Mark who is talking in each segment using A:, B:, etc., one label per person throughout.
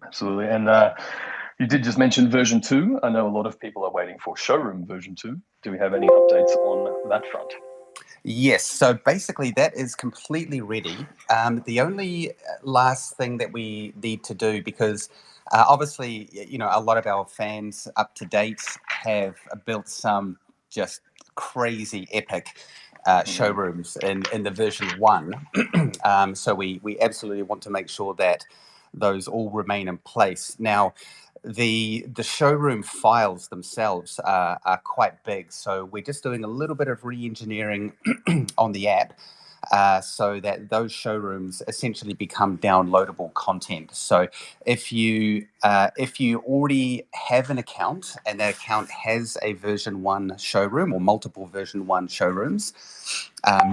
A: absolutely. And you did just mention version 2. I know a lot of people are waiting for showroom version 2. Do we have any updates on that front?
B: Yes, so basically that is completely ready. The only last thing that we need to do, because obviously, a lot of our fans up to date have built some just crazy epic showrooms in the version 1. So we absolutely want to make sure that those all remain in place. Now, the showroom files themselves are quite big, so we're just doing a little bit of re-engineering on the app so that those showrooms essentially become downloadable content. So if you already have an account and that account has a version 1 showroom or multiple version 1 showrooms,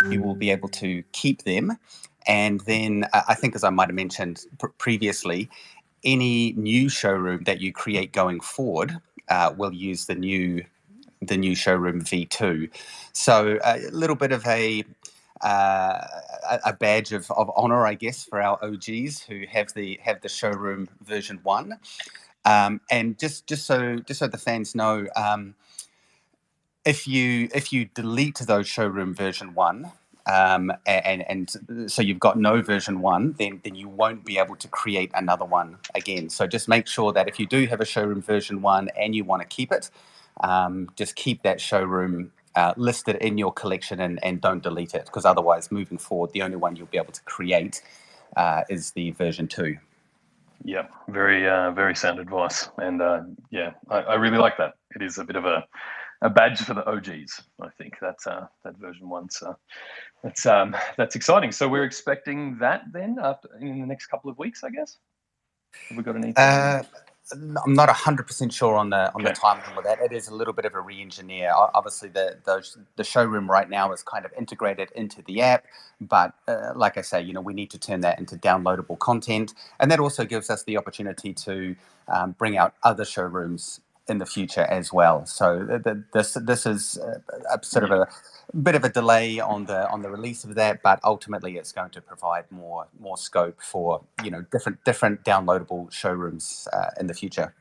B: you will be able to keep them. And then I think, as I might have mentioned previously, any new showroom that you create going forward will use the new showroom V2. So a little bit of a badge of honor, I guess, for our OGs who have the showroom version 1. And just so the fans know, if you delete those showroom version 1. And so you've got no version 1, then you won't be able to create another one again. So just make sure that if you do have a showroom version 1 and you want to keep it, just keep that showroom listed in your collection and don't delete it, because otherwise, moving forward, the only one you'll be able to create is the version 2.
A: Yeah, very sound advice. And I really like that. It is a bit of a badge for the OGs. I think that version 1. So that's exciting. So we're expecting that then in the next couple of weeks, I guess. Have we got any?
B: I'm not 100% sure on the timeline with that. It is a little bit of a re-engineer. Obviously, the showroom right now is kind of integrated into the app, but like I say, we need to turn that into downloadable content, and that also gives us the opportunity to bring out other showrooms in the future as well. So this is a sort of a bit of a delay on the release of that, but ultimately it's going to provide more scope for different downloadable showrooms in the future.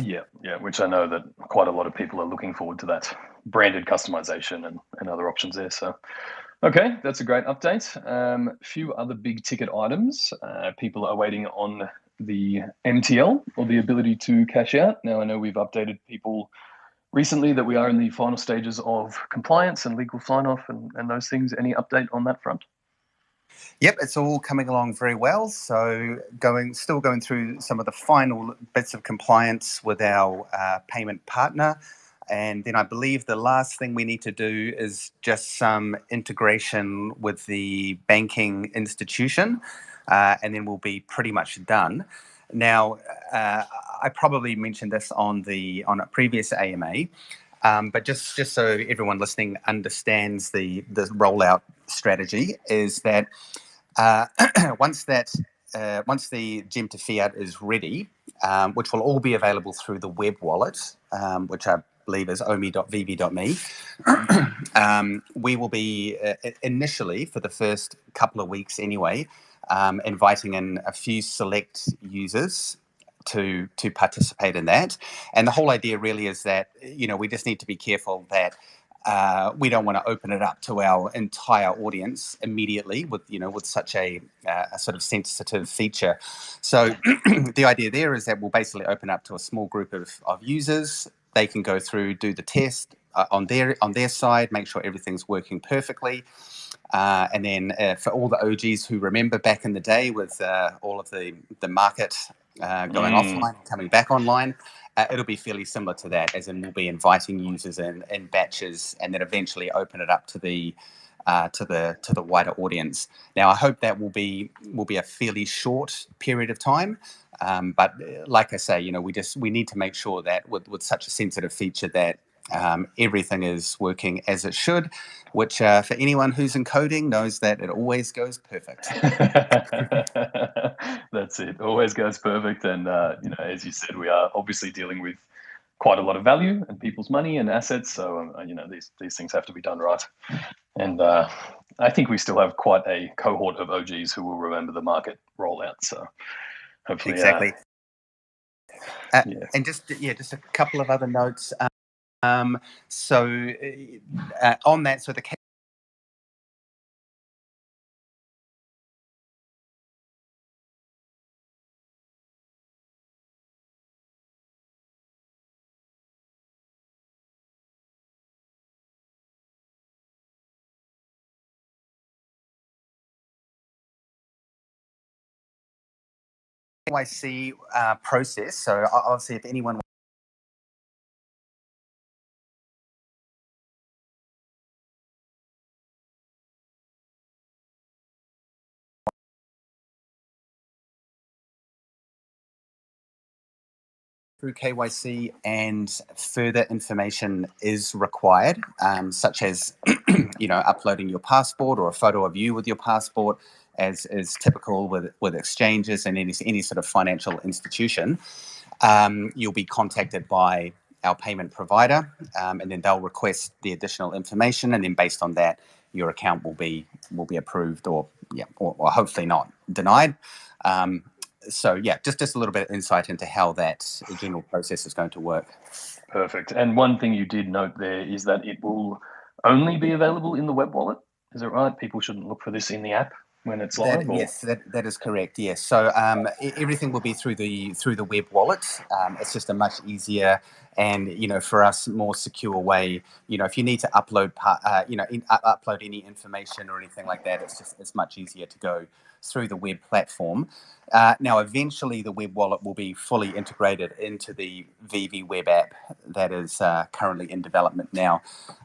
A: Yeah, which I know that quite a lot of people are looking forward to, that branded customization and other options there. So, okay, that's a great update. A few other big ticket items. People are waiting on the MTL, or the ability to cash out. Now, I know we've updated people recently that we are in the final stages of compliance and legal sign-off and those things. Any update on that front?
B: Yep, it's all coming along very well. So still going through some of the final bits of compliance with our payment partner. And then I believe the last thing we need to do is just some integration with the banking institution, and then we'll be pretty much done. Now, I probably mentioned this on a previous AMA, but just so everyone listening understands the rollout strategy, is that once the Gem to Fiat is ready, which will all be available through the web wallet, which I believe is omi.vv.me, we will be initially, for the first couple of weeks anyway, inviting in a few select users to participate in that. And the whole idea really is that we just need to be careful that we don't want to open it up to our entire audience immediately with such a sort of sensitive feature. So the idea there is that we'll basically open up to a small group of users. They can go through, do the test on their side, make sure everything's working perfectly. And then for all the OGs who remember back in the day with all of the market going offline and coming back online, it'll be fairly similar to that, as in we'll be inviting users in batches and then eventually open it up to the wider audience. Now, I hope that will be a fairly short period of time. But like I say, we need to make sure that with such a sensitive feature that everything is working as it should, which for anyone who's in coding knows that it always goes perfect.
A: That's it. Always goes perfect. And, as you said, we are obviously dealing with quite a lot of value and people's money and assets. So, these things have to be done right. And I think we still have quite a cohort of OGs who will remember the market rollout. So hopefully,
B: exactly.
A: Yeah.
B: And just a couple of other notes. So on that, so the KYC process. So obviously, if anyone through KYC and further information is required, such as uploading your passport or a photo of you with your passport, as is typical with exchanges and any sort of financial institution. You'll be contacted by our payment provider, and then they'll request the additional information, and then based on that, your account will be approved or hopefully not denied. So just a little bit of insight into how that general process is going to work.
A: Perfect. And one thing you did note there is that it will only be available in the web wallet. Is it right? People shouldn't look for this in the app when it's live.
B: Yes, that is correct. Yes, so everything will be through the web wallet. It's just a much easier and for us more secure way. If you need to upload upload any information or anything like that, it's much easier to go through the web platform. Now, eventually, the web wallet will be fully integrated into the VeVe web app that is currently in development now.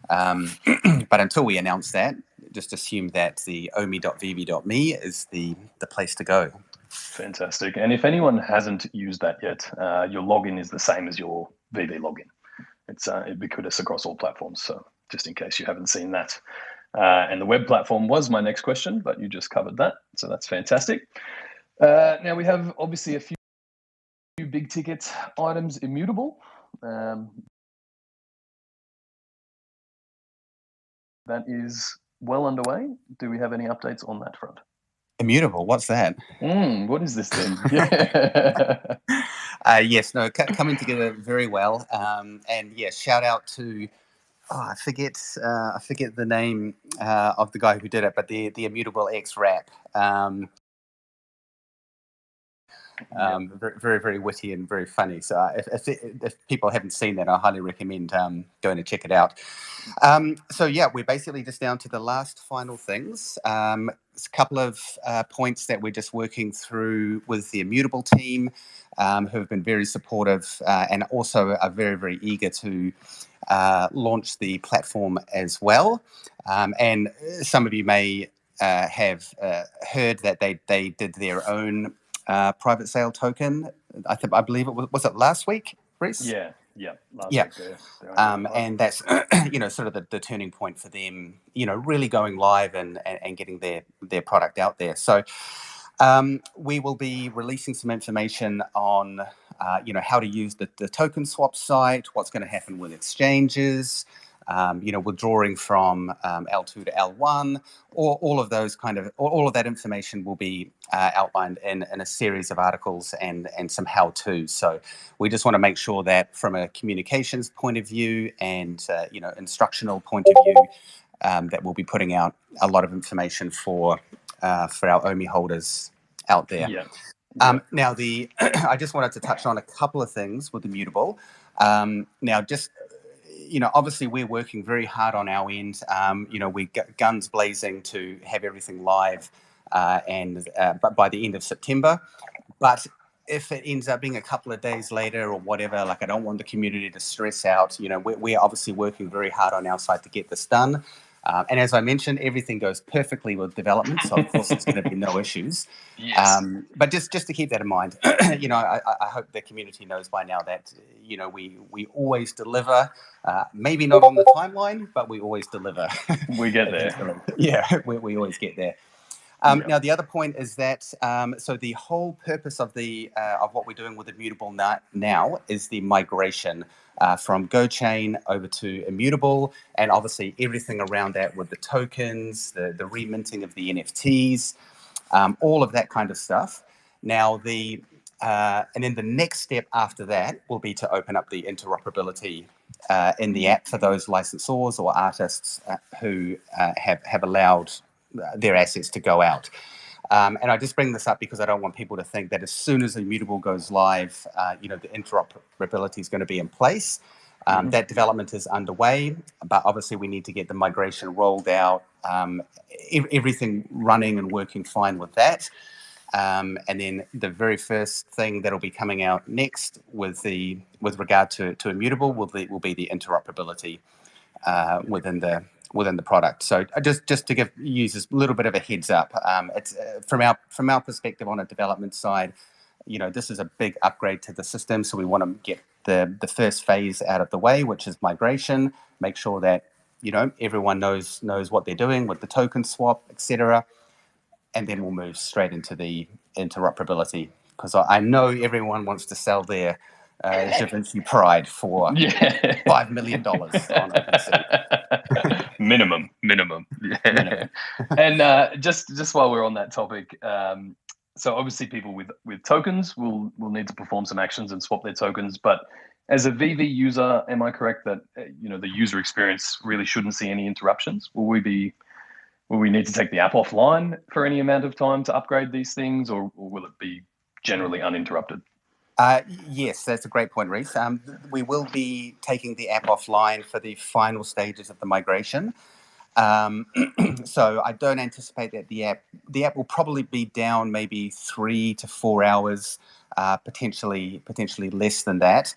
B: But until we announce that, just assume that the omi.veve.me is the place to go.
A: Fantastic. And if anyone hasn't used that yet, your login is the same as your VeVe login. It's ubiquitous across all platforms. So just in case you haven't seen that. And the web platform was my next question, but you just covered that. So that's fantastic. Now we have obviously a few big ticket items immutable. That is well underway. Do we have any updates on that front?
B: Immutable, what's that?
A: What is this thing?
B: Yes, no, coming together very well. And yeah, shout out to I forget the name of the guy who did it, but the Immutable X rap. Very, very witty and very funny. So if people haven't seen that, I highly recommend going to check it out. So yeah, we're basically just down to the last final things. There's a couple of points that we're just working through with the Immutable team, who have been very supportive and also are very, very eager to launch the platform as well. And some of you may have heard that they did their own private sale token. I believe it was it last week, Reese?
A: Yeah. Last week there.
B: And that's sort of the turning point for them. Really going live and getting their product out there. So we will be releasing some information on how to use the token swap site, what's going to happen with exchanges. Withdrawing from L2 to L1, or all of those all of that information will be outlined in a series of articles and some how-tos. So we just want to make sure that from a communications point of view and instructional point of view, that we'll be putting out a lot of information for our OMI holders out there.
A: Yeah.
B: Now, I just wanted to touch on a couple of things with Immutable. Now, just obviously we're working very hard on our end. We got guns blazing to have everything live, but by the end of September. But if it ends up being a couple of days later or whatever, I don't want the community to stress out. We're obviously working very hard on our side to get this done. And as I mentioned, everything goes perfectly with development, so of course there's going to be no issues.
A: Yes.
B: But just to keep that in mind, I hope the community knows by now that we always deliver. Maybe not on the timeline, but we always deliver.
A: We get there.
B: Yeah, we always get there. Now, the other point is that so the whole purpose of what we're doing with Immutable now is the migration from GoChain over to Immutable, and obviously everything around that with the tokens, the reminting of the NFTs, all of that kind of stuff. Now, the And then the next step after that will be to open up the interoperability in the app for those licensors or artists who have allowed their assets to go out. And I just bring this up because I don't want people to think that as soon as Immutable goes live, the interoperability is going to be in place. That development is underway, but obviously we need to get the migration rolled out, everything running and working fine with that. And then the very first thing that'll be coming out next with regard to Immutable will be the interoperability within the product. So just to give users a little bit of a heads up, it's from our perspective on a development side, this is a big upgrade to the system. So we want to get the first phase out of the way, which is migration. Make sure that everyone knows what they're doing with the token swap, etc. And then we'll move straight into the interoperability, because I know everyone wants to sell their Da Vinci Pride for $5 million on OpenSea.
A: minimum. Yeah. And just while we're on that topic, so obviously people with tokens will need to perform some actions and swap their tokens. But as a VeVe user, am I correct that the user experience really shouldn't see any interruptions? Will we need to take the app offline for any amount of time to upgrade these things, or will it be generally uninterrupted?
B: Yes, that's a great point, Reese. We will be taking the app offline for the final stages of the migration. So I don't anticipate that the app will probably be down maybe 3 to 4 hours, potentially less than that.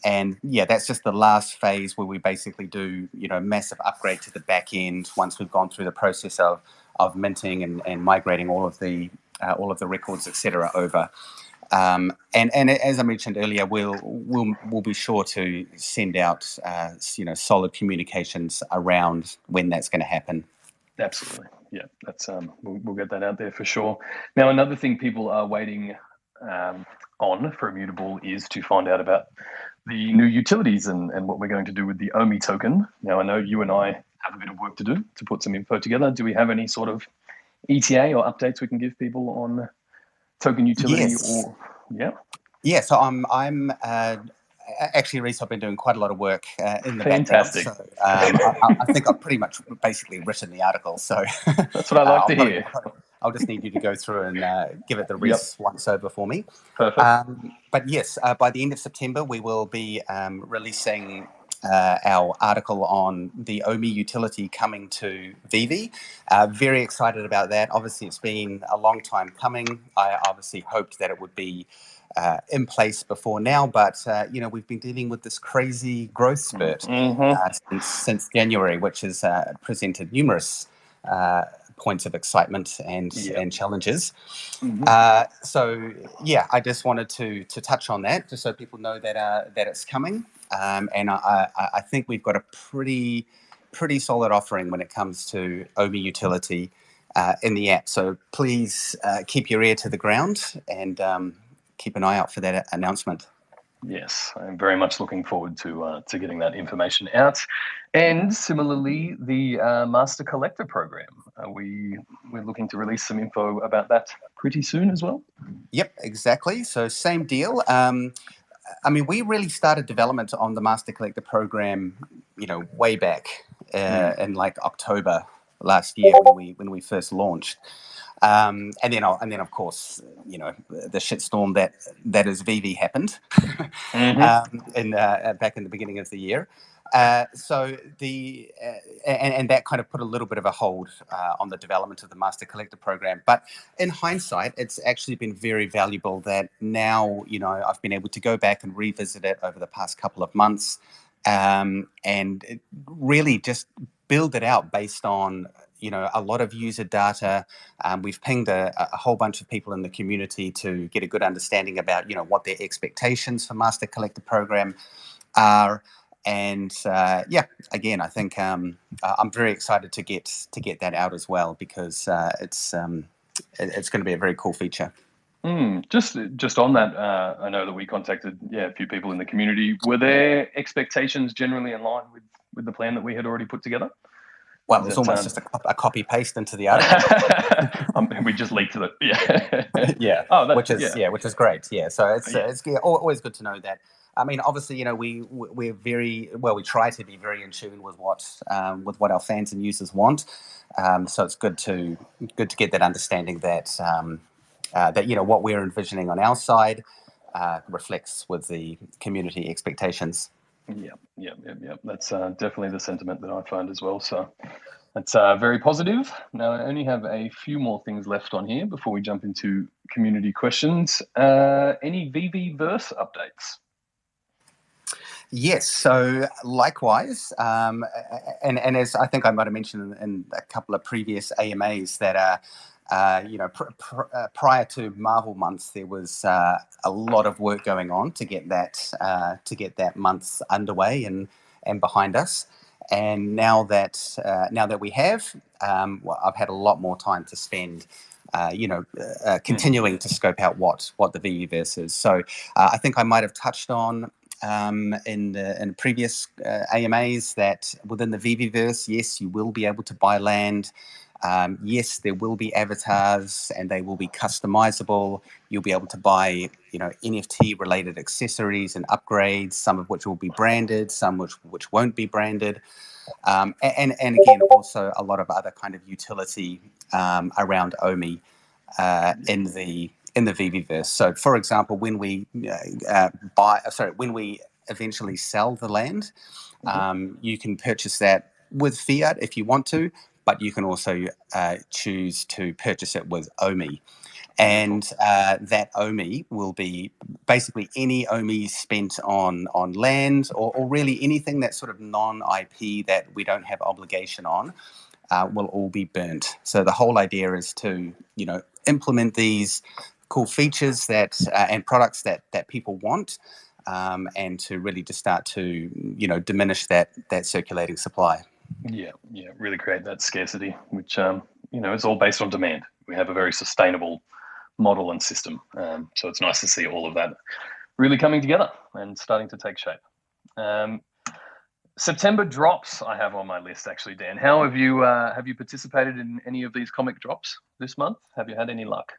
B: And yeah, that's just the last phase where we basically do, massive upgrade to the back end once we've gone through the process of minting and migrating all of the records, etc. over. And as I mentioned earlier, we'll be sure to send out solid communications around when that's going to happen.
A: Absolutely, yeah. That's we'll get that out there for sure. Now, another thing people are waiting on for Immutable is to find out about the new utilities and what we're going to do with the OMI token. Now, I know you and I have a bit of work to do to put some info together. Do we have any sort of ETA or updates we can give people on token utility?
B: Yes. Yeah, so I'm actually, Reese, I've been doing quite a lot of work in the
A: Fantastic.
B: background. So I think I've pretty much basically written the article. So
A: that's what I like to hear.
B: I'll just need you to go through and give it the Reese once over for me.
A: Perfect.
B: But yes, by the end of September, we will be releasing our article on the OMI utility coming to VeVe. Very excited about that. Obviously, it's been a long time coming. I obviously hoped that it would be in place before now, but we've been dealing with this crazy growth spurt since January, which has presented numerous points of excitement and challenges. So yeah, I just wanted to touch on that, just so people know that it's coming. And I think we've got a pretty solid offering when it comes to OMI utility in the app. So please keep your ear to the ground and keep an eye out for that announcement.
A: Yes, I'm very much looking forward to getting that information out. And similarly, the Master Collector program. We're looking to release some info about that pretty soon as well.
B: Yep, exactly. So same deal. We really started development on the Master Collector program, way back in like October last year when we first launched. And then of course, the shitstorm that is VeVe happened back in the beginning of the year. So and that kind of put a little bit of a hold on the development of the Master Collector program. But in hindsight, it's actually been very valuable that now, I've been able to go back and revisit it over the past couple of months and really just build it out based on a lot of user data. We've pinged a whole bunch of people in the community to get a good understanding about what their expectations for Master Collector program are. And again, I think I'm very excited to get that out as well, because it's going to be a very cool feature.
A: Just on that, I know that we contacted a few people in the community. Were their expectations generally in line with the plan that we had already put together?
B: Well,
A: Is
B: it's
A: it,
B: almost just a copy paste into the article.
A: we just leaked it. Yeah.
B: Yeah.
A: Oh,
B: which is great. Yeah. So it's always good to know that. I mean, obviously, we're very well. We try to be very in tune with what our fans and users want. So it's good to get that understanding that what we're envisioning on our side reflects with the community expectations.
A: Yeah. That's definitely the sentiment that I find as well. So that's very positive. Now, I only have a few more things left on here before we jump into community questions. Any VeVeVerse updates?
B: Yes. So likewise, and as I think I might have mentioned in a couple of previous AMAs that prior to Marvel months, there was a lot of work going on to get that month underway and behind us. And now that we have, I've had a lot more time to spend, continuing to scope out what the VeVeVerse is. So I think I might have touched on in previous AMAs that within the VeVeVerse, yes, you will be able to buy land. Yes, there will be avatars and they will be customizable. You'll be able to buy, NFT related accessories and upgrades, some of which will be branded, some which won't be branded. And again, also a lot of other kind of utility around OMI in the VeVeVerse. So, for example, when we when we eventually sell the land, you can purchase that with fiat if you want to, but you can also choose to purchase it with OMI. And that OMI will be basically any OMI spent on land or really anything that's sort of non-IP that we don't have obligation on will all be burnt. So the whole idea is to, implement these cool features that and products that people want, and to really just start to, diminish that circulating supply.
A: Yeah, really create that scarcity, which is all based on demand. We have a very sustainable model and system, so it's nice to see all of that really coming together and starting to take shape. September drops I have on my list actually, Dan. How have you participated in any of these comic drops this month? Have you had any luck?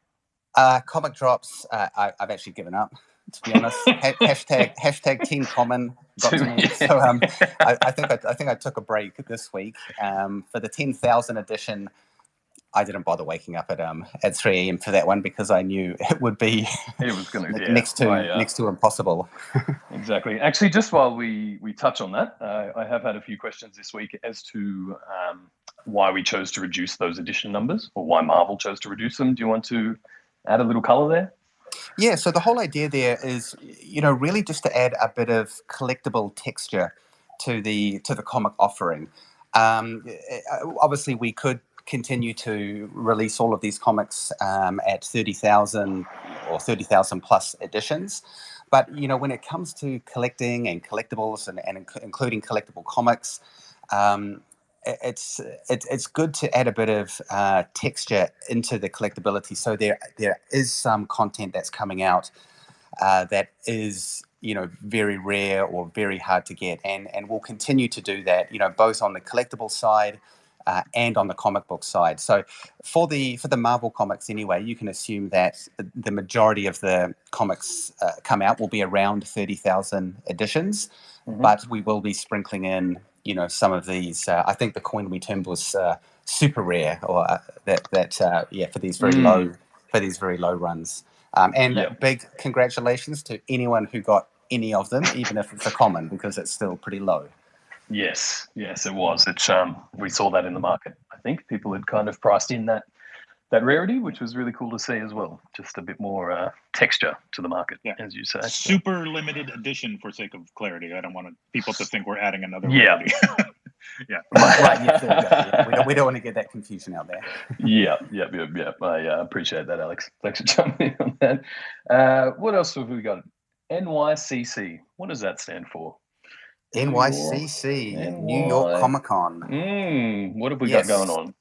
B: Comic drops, I've actually given up, to be honest. hashtag Team Common got to me. So I think I took a break this week. For the 10,000 edition, I didn't bother waking up at 3 a.m. for that one because I knew it would be next to impossible.
A: Exactly. Actually, just while we touch on that, I have had a few questions this week as to why we chose to reduce those edition numbers, or why Marvel chose to reduce them. Do you want to add a little color there?
B: Yeah, so the whole idea there is, really just to add a bit of collectible texture to the comic offering. Obviously, we could continue to release all of these comics at 30,000 or 30,000 plus editions. But, when it comes to collecting and collectibles and including collectible comics, it's good to add a bit of texture into the collectability. So there is some content that's coming out that is very rare or very hard to get, and we'll continue to do that. Both on the collectible side and on the comic book side. So for the Marvel comics anyway, you can assume that the majority of the comics come out will be around 30,000 editions, but we will be sprinkling in some of these. I think the coin we termed was super rare, or for these very low runs. Big congratulations to anyone who got any of them, even if it's a common, because it's still pretty low.
A: Yes, it was. We saw that in the market. I think people had kind of priced in that rarity, which was really cool to see as well. Just a bit more texture to the market, as you say.
C: Super limited edition, for sake of clarity. I don't want people to think we're adding another rarity.
B: Right. Yes, there we go. Yeah, we don't want to get that confusion out there.
A: Yeah. I appreciate that, Alex. Thanks for jumping in on that. What else have we got? NYCC. What does that stand for?
B: NYCC, New York Comic Con.
A: What have we got going on?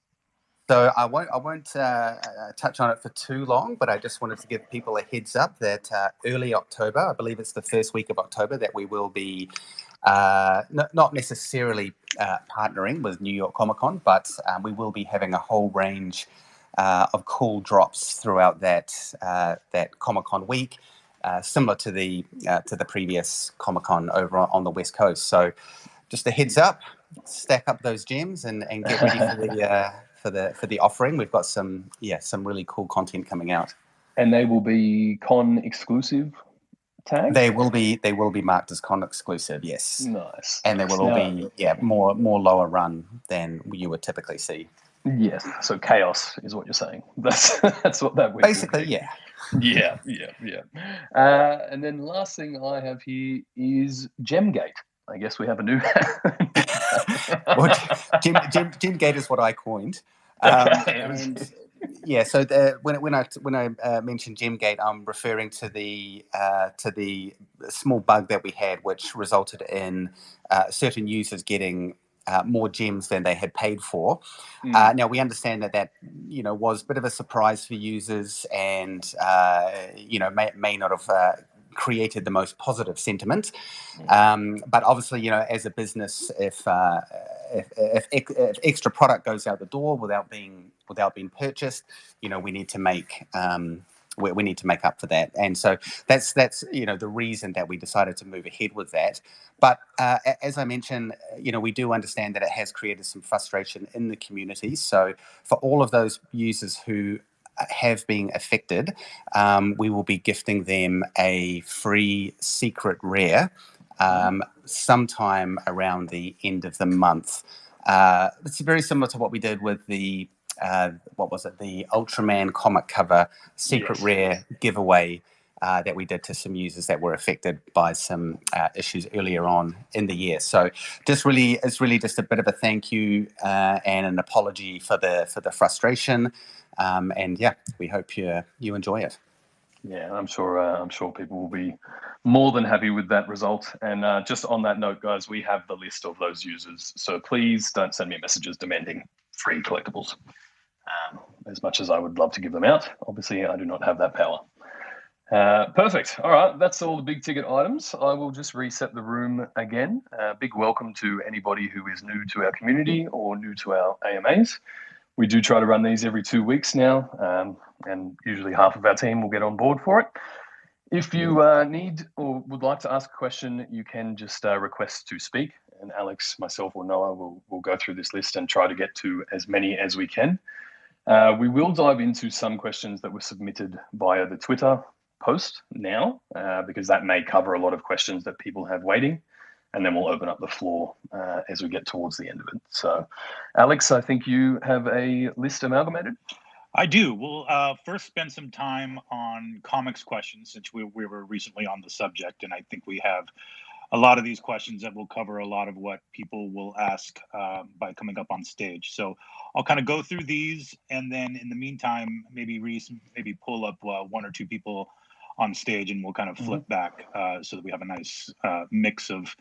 B: So I won't touch on it for too long, but I just wanted to give people a heads up that early October, I believe it's the first week of October, that we will be Not necessarily partnering with New York Comic Con, but we will be having a whole range of cool drops throughout that Comic Con week, similar to the previous Comic Con over on the West Coast. So, just a heads up, stack up those gems and get ready for the offering. We've got some really cool content coming out.
A: And they will be con exclusive tags?
B: They will be marked as con exclusive, yes.
A: Nice.
B: And they will all be more lower run than you would typically see.
A: Yes. So chaos is what you're saying. That's what that week
B: basically,
A: will be. Yeah. And then the last thing I have here is Gemgate. I guess we have a new.
B: Well, Gemgate is what I coined. And yeah, so when I mentioned Gemgate, I'm referring to the small bug that we had, which resulted in certain users getting more gems than they had paid for. Now we understand that was a bit of a surprise for users, and may not have created the most positive sentiment. But obviously, as a business, if extra product goes out the door without being purchased, we need to make we need to make up for that. And so that's the reason that we decided to move ahead with that. But as I mentioned, we do understand that it has created some frustration in the community. So for all of those users who have been affected, we will be gifting them a free secret rare sometime around the end of the month. It's very similar to what we did with the the Ultraman comic cover secret rare giveaway that we did to some users that were affected by some issues earlier on in the year. So it's really just a bit of a thank you and an apology for the frustration. And yeah, we hope you enjoy it.
A: Yeah, I'm sure people will be more than happy with that result. And just on that note, guys, we have the list of those users. So please don't send me messages demanding free collectibles. As much as I would love to give them out, obviously I do not have that power. Perfect. All right, that's all the big ticket items. I will just reset the room again. Big welcome to anybody who is new to our community or new to our AMAs. We do try to run these every 2 weeks now, and usually half of our team will get on board for it. If you need or would like to ask a question, you can just request to speak, and Alex, myself, or Noah will go through this list and try to get to as many as we can. We will dive into some questions that were submitted via the Twitter post now, because that may cover a lot of questions that people have waiting, and then we'll open up the floor as we get towards the end of it. So, Alex, I think you have a list amalgamated.
C: I do. We'll first spend some time on comics questions, since we were recently on the subject, and I think we have a lot of these questions that will cover a lot of what people will ask by coming up on stage. So I'll kind of go through these, and then in the meantime, maybe Reese, pull up one or two people on stage, and we'll kind of flip back so that we have a nice mix of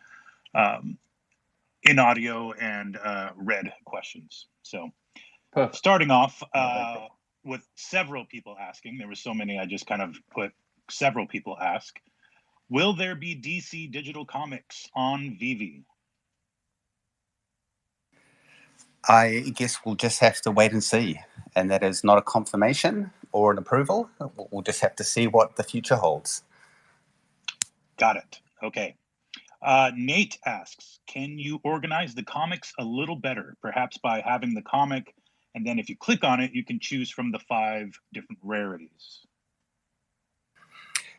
C: in audio and read questions. So starting off with several people asking, there were so many, I just kind of put several people ask, will there be DC digital comics on VeVe?
B: I guess we'll just have to wait and see. And that is not a confirmation or an approval. We'll just have to see what the future holds.
C: Got it. Okay. Nate asks, can you organize the comics a little better, perhaps by having the comic, and then if you click on it, you can choose from the 5 different rarities?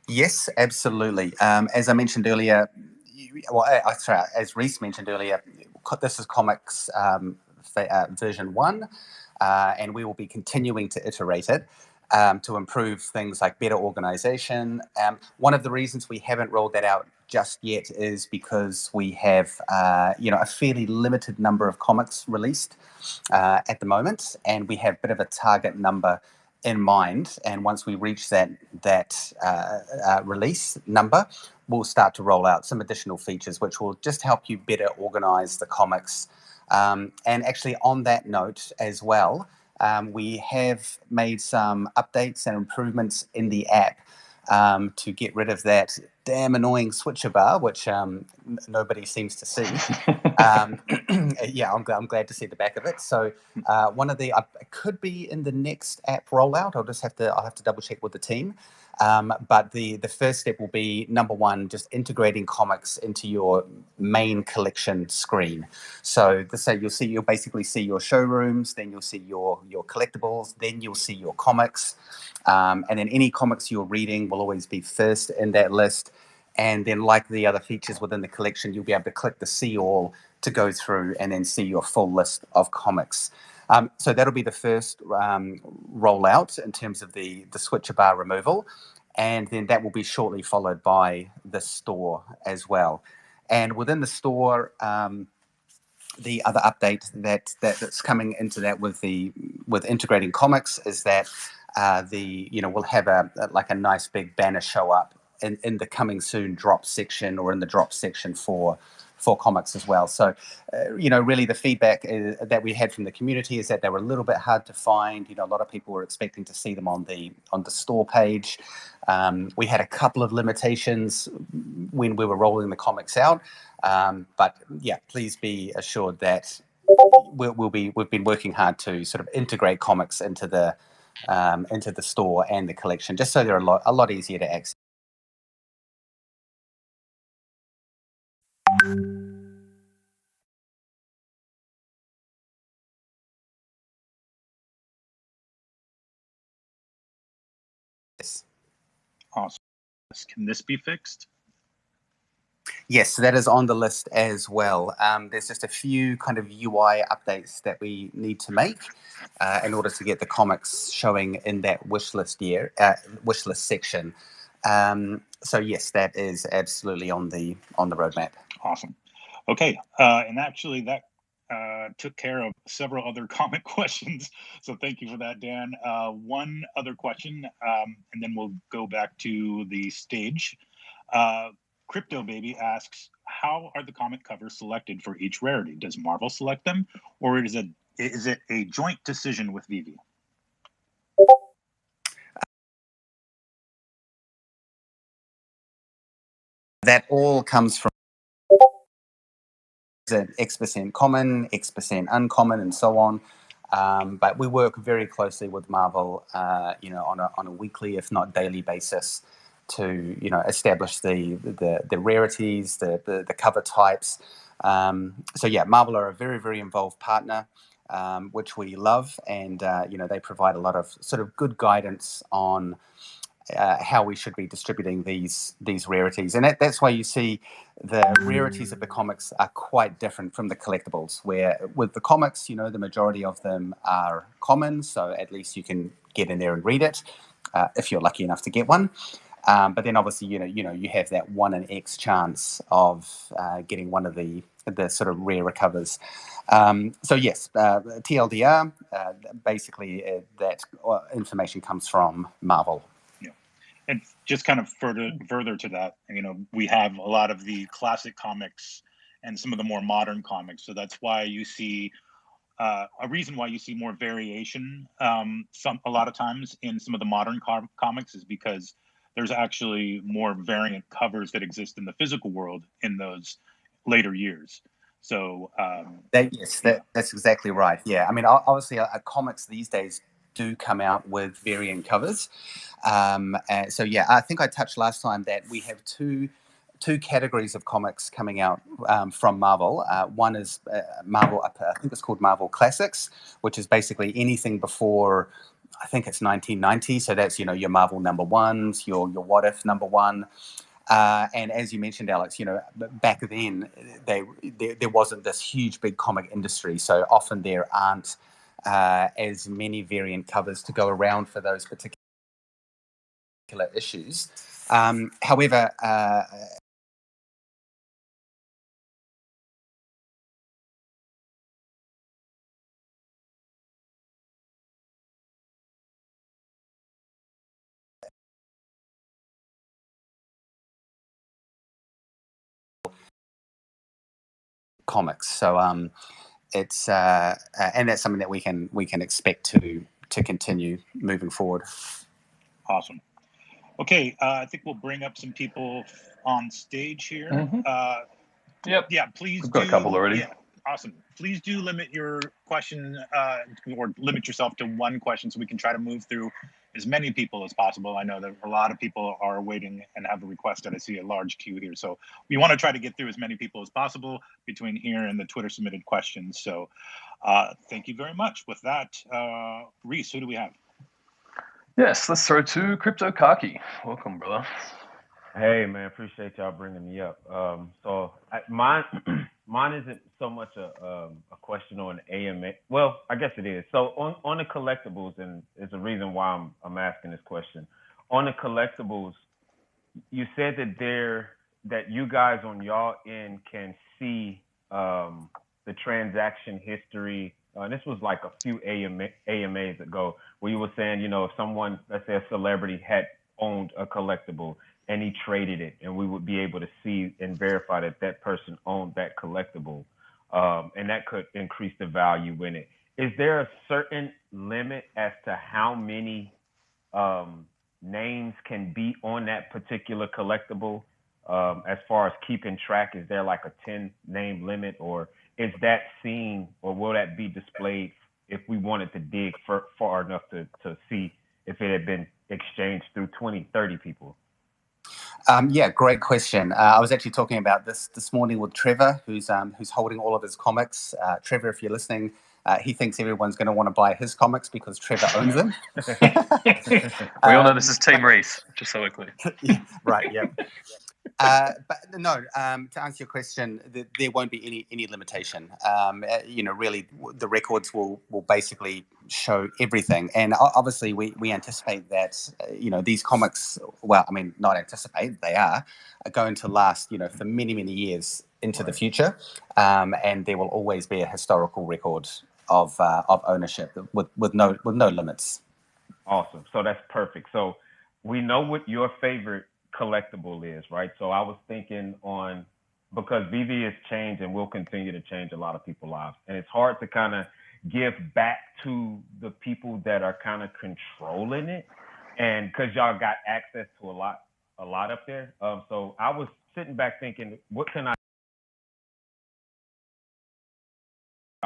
B: Yes, absolutely. As I mentioned earlier, as Reese mentioned earlier, this is comics version 1, and we will be continuing to iterate it to improve things like better organization. One of the reasons we haven't rolled that out just yet is because we have a fairly limited number of comics released at the moment, and we have a bit of a target number in mind. And once we reach that release number, we'll start to roll out some additional features which will just help you better organize the comics. And actually, on that note as well, we have made some updates and improvements in the app to get rid of that damn annoying switcher bar, which nobody seems to see. Yeah, I'm glad to see the back of it. So one of the it could be in the next app rollout. I'll have to double check with the team. But the first step will be, number one, just integrating comics into your main collection screen. So you'll basically see your showrooms, then you'll see your collectibles, then you'll see your comics, and then any comics you're reading will always be first in that list. And then, like the other features within the collection, you'll be able to click the see all to go through and then see your full list of comics. So that'll be the first rollout in terms of the switcher bar removal. And then that will be shortly followed by the store as well. And within the store, the other update that's coming into that with integrating comics is that we'll have a nice big banner show up in the coming soon drop section, or in the drop section for comics as well. So, really the feedback that we had from the community is that they were a little bit hard to find. A lot of people were expecting to see them on the store page. We had a couple of limitations when we were rolling the comics out, but yeah, please be assured that we've been working hard to sort of integrate comics into the store and the collection, just so they're a lot easier to access.
C: Awesome. Can this be fixed?
B: Yes, that is on the list as well. There's just a few kind of UI updates that we need to make in order to get the comics showing in that wishlist section. So yes, that is absolutely on the roadmap.
C: Awesome. Okay, and actually that took care of several other comic questions. So thank you for that, Dan. One other question, and then we'll go back to the stage. Crypto Baby asks, how are the comic covers selected for each rarity? Does Marvel select them, or is it a joint decision with VeVe?
B: That all comes from X% common, X% uncommon, and so on. But we work very closely with Marvel, on a weekly, if not daily basis, to establish the rarities, the cover types. So yeah, Marvel are a very, very involved partner, which we love, and they provide a lot of sort of good guidance on how we should be distributing these rarities. And that's why you see the rarities of the comics are quite different from the collectibles, where with the comics, the majority of them are common, so at least you can get in there and read it if you're lucky enough to get one. But then obviously, you have that 1 in X chance of getting one of the sort of rare covers. So yes, TLDR, basically that information comes from Marvel.
C: And just kind of further to that, we have a lot of the classic comics and some of the more modern comics. So that's why you see a reason why you see more variation a lot of times in some of the modern comics is because there's actually more variant covers that exist in the physical world in those later years. So
B: that's exactly right. Yeah, I mean, obviously, comics these days do come out with variant covers. So yeah, I think I touched last time that we have two categories of comics coming out from Marvel. One is Marvel, I think it's called Marvel Classics, which is basically anything before, I think it's 1990. So that's your Marvel number ones, your What If number one. And as you mentioned, Alex, back then there wasn't this huge big comic industry, so often there aren't as many variant covers to go around for those particular issues. However, comics. So it's and that's something that we can expect to continue moving forward.
C: Awesome. Okay, I think we'll bring up some people on stage here.
A: Yep.
C: Yeah, please
A: We've got a couple already.
C: Yeah, awesome. Please do limit your question or limit yourself to one question so we can try to move through as many people as possible. I know that a lot of people are waiting and have requested. I see a large queue here. So we want to try to get through as many people as possible between here and the Twitter submitted questions. So thank you very much. With that, Reese, who do we have?
A: Yes, let's throw to Crypto Kaki. Welcome, brother.
D: Hey, man, appreciate y'all bringing me up. Mine isn't so much a question on AMA. Well, I guess it is. So on the collectibles, and it's a reason why I'm asking this question. On the collectibles, you said that you guys on y'all end can see the transaction history. This was like a few AMAs ago, where you were saying, if someone, let's say a celebrity, had owned a collectible and he traded it, and we would be able to see and verify that that person owned that collectible, and that could increase the value in it. Is there a certain limit as to how many names can be on that particular collectible? As far as keeping track, is there like a 10 name limit, or is that seen, or will that be displayed if we wanted to dig far enough to see if it had been exchanged through 20, 30 people?
B: Yeah, great question. I was actually talking about this morning with Trevor, who's holding all of his comics. Trevor, if you're listening, he thinks everyone's going to want to buy his comics because Trevor owns them.
A: We all know this is Team Reese, just so we're clear.
B: Yeah, right, yeah. But no, to answer your question, there won't be any limitation. Really, the records will basically show everything. And obviously, we anticipate that, these comics, well, I mean, not anticipate, they are going to last, for many, many years into the future. And there will always be a historical record of ownership with no limits.
D: Awesome. So that's perfect. So we know what your favorite collectible is, right? So I was thinking because VeVe has changed and will continue to change a lot of people's lives, and it's hard to kind of give back to the people that are kind of controlling it, and because y'all got access to a lot up there. So I was sitting back thinking, what can I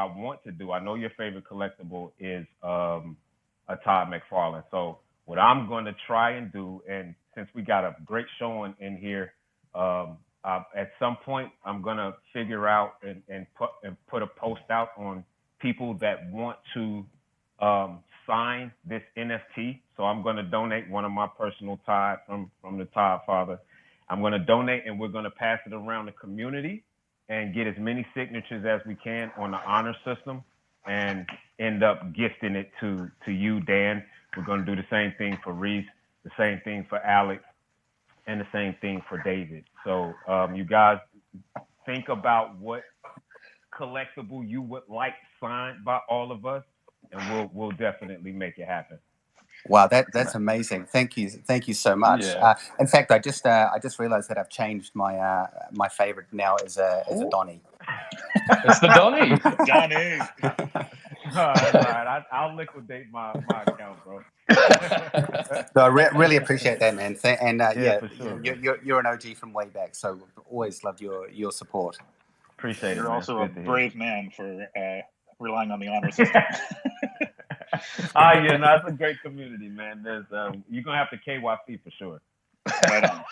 D: want to do? I know your favorite collectible is a Todd McFarlane. So what I'm going to try and do, and since we got a great showing in here, at some point I'm going to figure out and put a post out on people that want to sign this NFT. So I'm going to donate one of my personal Todd from the Todd Father. I'm going to donate, and we're going to pass it around the community and get as many signatures as we can on the honor system, and end up gifting it to you, Dan. We're going to do the same thing for Reese, the same thing for Alex, and the same thing for David. So you guys think about what collectible you would like signed by all of us, and we'll definitely make it happen.
B: Wow, that's amazing. Thank you so much.
A: Yeah.
B: In fact, I just realized that I've changed my my favorite now as a Donnie.
A: It's the Donnie.
C: Donnie.
D: All right. I'll liquidate my account, bro.
B: No, I really appreciate that, man.
D: Yeah, for sure.
B: You're an OG from way back, so always loved your support.
D: Appreciate it.
C: You're
D: man.
C: also a
D: Good to hear.
C: brave man for relying on the honor system.
D: Yeah, no, it's a great community, man. There's you're gonna have to KYC for sure.
C: Right on.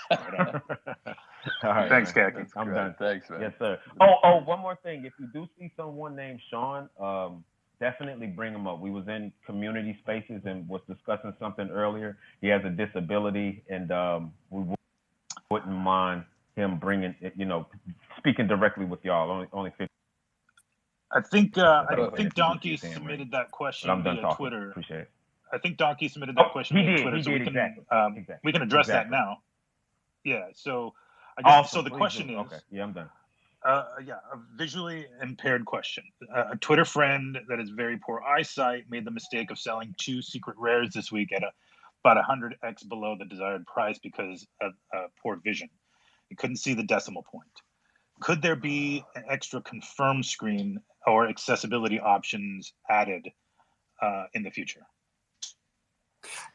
D: All right,
C: Thanks,
D: man.
C: Kaki.
D: I'm done.
A: Thanks, man.
D: Yes, sir. Oh, one more thing. If you do see someone named Sean, definitely bring him up. We was in community spaces and was discussing something earlier. He has a disability, and we wouldn't mind him bringing, speaking directly with y'all. Only 50.
C: I think Donkey
D: Damn
C: submitted
D: right.
C: that question
D: But I'm done
C: via
D: talking.
C: Twitter.
D: Appreciate it.
C: I think Donkey submitted that question
D: he
C: via
D: did.
C: Twitter,
D: He
C: so
D: did,
C: we can
D: exactly.
C: we can address
D: Exactly.
C: that now. Yeah. So I guess
D: Awesome.
C: so. The
D: Please
C: question
D: do.
C: is,
D: Okay. Yeah, I'm done.
C: a visually impaired question. A Twitter friend that has very poor eyesight made the mistake of selling 2 secret rares this week at about 100x below the desired price because of poor vision. He couldn't see the decimal point. Could there be an extra confirm screen or accessibility options added in the future?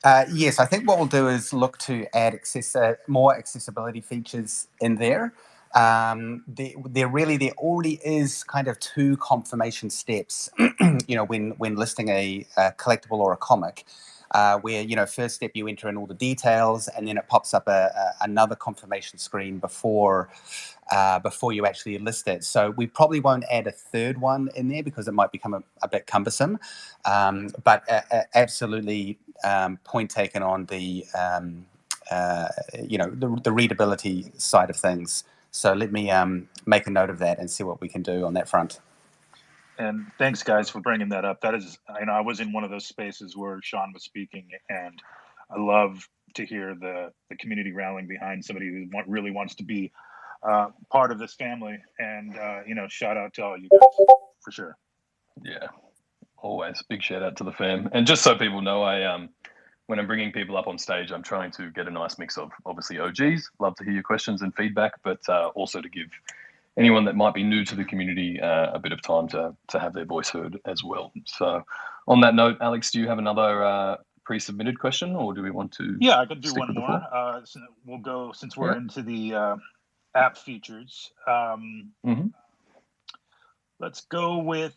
B: Yes, I think what we'll do is look to add more accessibility features in there. There already is kind of 2 confirmation steps, when listing a collectible or a comic, where, first step you enter in all the details, and then it pops up another confirmation screen before you actually list it. So we probably won't add a 3rd one in there because it might become a bit cumbersome. But absolutely, point taken on the the readability side of things. So let me make a note of that and see what we can do on that front.
C: And thanks, guys, for bringing that up. That is, I was in one of those spaces where Sean was speaking, and I love to hear the community rallying behind somebody who really wants to be part of this family. And shout out to all you guys for sure.
A: Yeah, always big shout out to the fam. And just so people know, when I'm bringing people up on stage, I'm trying to get a nice mix of obviously OGs, love to hear your questions and feedback, but also to give anyone that might be new to the community a bit of time to have their voice heard as well. So on that note, Alex, do you have another pre-submitted question, or do we want to?
C: Yeah, I could do one more. So we'll go, since we're into the app features. Let's go with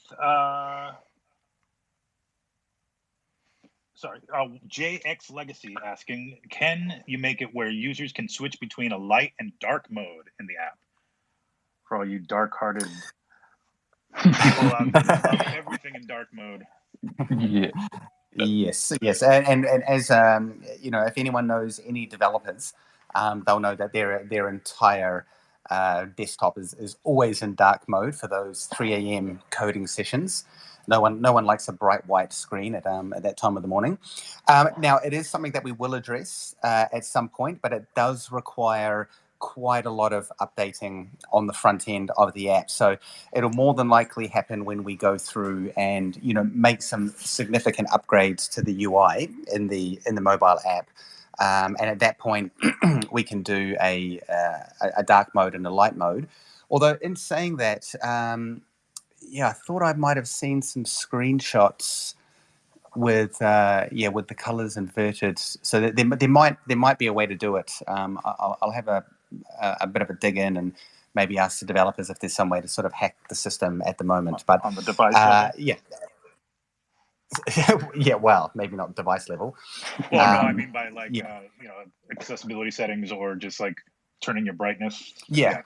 C: JX Legacy asking, can you make it where users can switch between a light and dark mode in the app? For all you dark-hearted people out there that love everything in dark mode.
B: Yeah. Yes, and as if anyone knows any developers, they'll know that their entire desktop is always in dark mode for those 3 a.m. coding sessions. No one likes a bright white screen at that time of the morning. Now, it is something that we will address at some point, but it does require quite a lot of updating on the front end of the app. So it'll more than likely happen when we go through and make some significant upgrades to the UI in the mobile app. And at that point, we can do a dark mode and a light mode. Although in saying that, I thought I might have seen some screenshots with the colors inverted. So there might be a way to do it. I'll have a bit of a dig in and maybe ask the developers if there's some way to sort of hack the system at the moment. But
C: on the device level?
B: Yeah, well, maybe not device level.
C: Well, no, I mean by accessibility settings, or just like turning your brightness.
B: Yeah.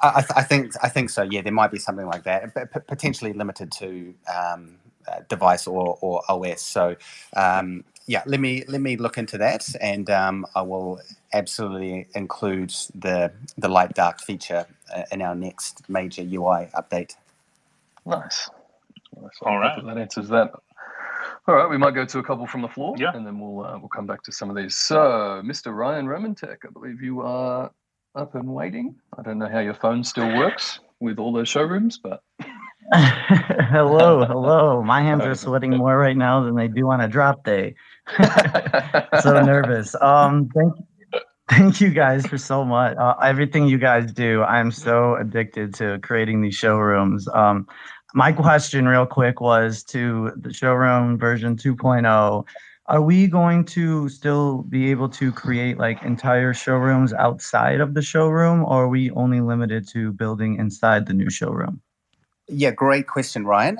B: I think so. Yeah, there might be something like that, but potentially limited to device or OS. So let me look into that, and I will absolutely include the light dark feature in our next major UI update.
A: Nice.
C: All right,
A: that answers that. All right, we might go to a couple from the floor,
C: yeah,
A: and then we'll come back to some of these. So, Mr. Ryan Romantech, I believe you are up and waiting. I don't know how your phone still works with all those showrooms, but
E: hello. My hands are sweating more right now than they do on a drop day. So nervous. Thank you guys for so much. Everything you guys do, I'm so addicted to creating these showrooms. My question real quick was to the showroom version 2.0. Are we going to still be able to create like entire showrooms outside of the showroom, or are we only limited to building inside the new showroom?
B: Yeah, great question, Ryan.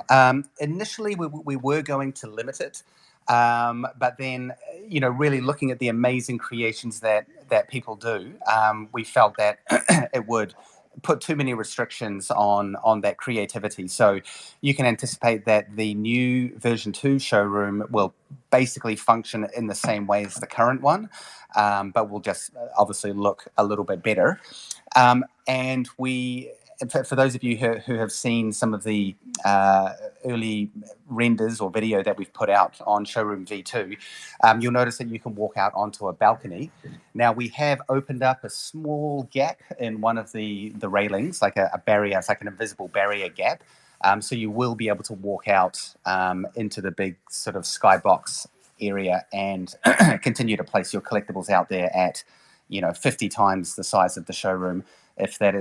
B: Initially, we were going to limit it, but then, really looking at the amazing creations that people do, we felt that it would put too many restrictions on that creativity. So you can anticipate that the new version 2 showroom will basically function in the same way as the current one, but will just obviously look a little bit better. And for those of you who have seen some of the early renders or video that we've put out on Showroom V2, you'll notice that you can walk out onto a balcony. Now, we have opened up a small gap in one of the railings, like a barrier. It's like an invisible barrier gap. So you will be able to walk out into the big sort of skybox area and continue to place your collectibles out there at 50 times the size of the showroom, if that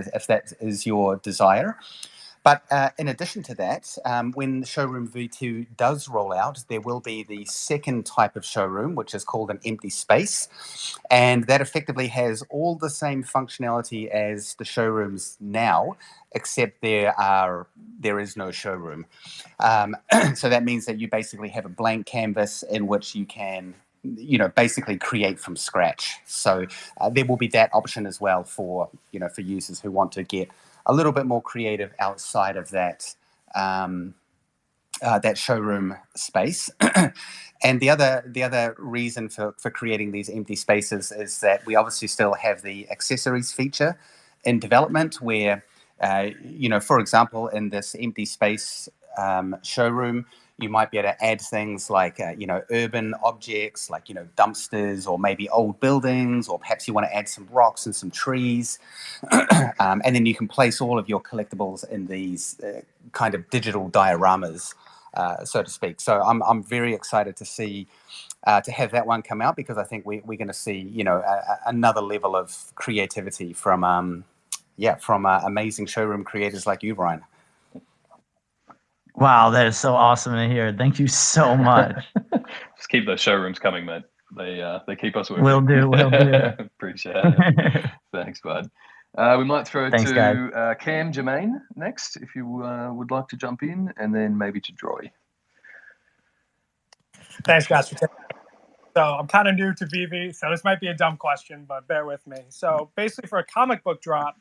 B: is your desire. But in addition to that, when Showroom V2 does roll out, there will be the second type of showroom, which is called an empty space. And that effectively has all the same functionality as the showrooms now, except there is no showroom. So that means that you basically have a blank canvas in which you can basically create from scratch. So there will be that option as well for users who want to get a little bit more creative outside of that that showroom space. And the other reason for creating these empty spaces is that we obviously still have the accessories feature in development where, for example, in this empty space showroom, you might be able to add things like, urban objects like, dumpsters or maybe old buildings, or perhaps you want to add some rocks and some trees. And then you can place all of your collectibles in these kind of digital dioramas, so to speak. So I'm very excited to see, to have that one come out, because I think we're going to see, another level of creativity from amazing showroom creators like you, Ryan.
E: Wow, that is so awesome to hear. Thank you so much.
A: Just keep those showrooms coming, mate. They keep us working.
E: Will do.
A: Appreciate it. Thanks, bud. We might throw
E: Thanks,
A: to Cam Jermaine next, if you would like to jump in, and then maybe to Droy.
F: Thanks, guys, for taking it. So I'm kind of new to VeVe, so this might be a dumb question, but bear with me. So basically, for a comic book drop,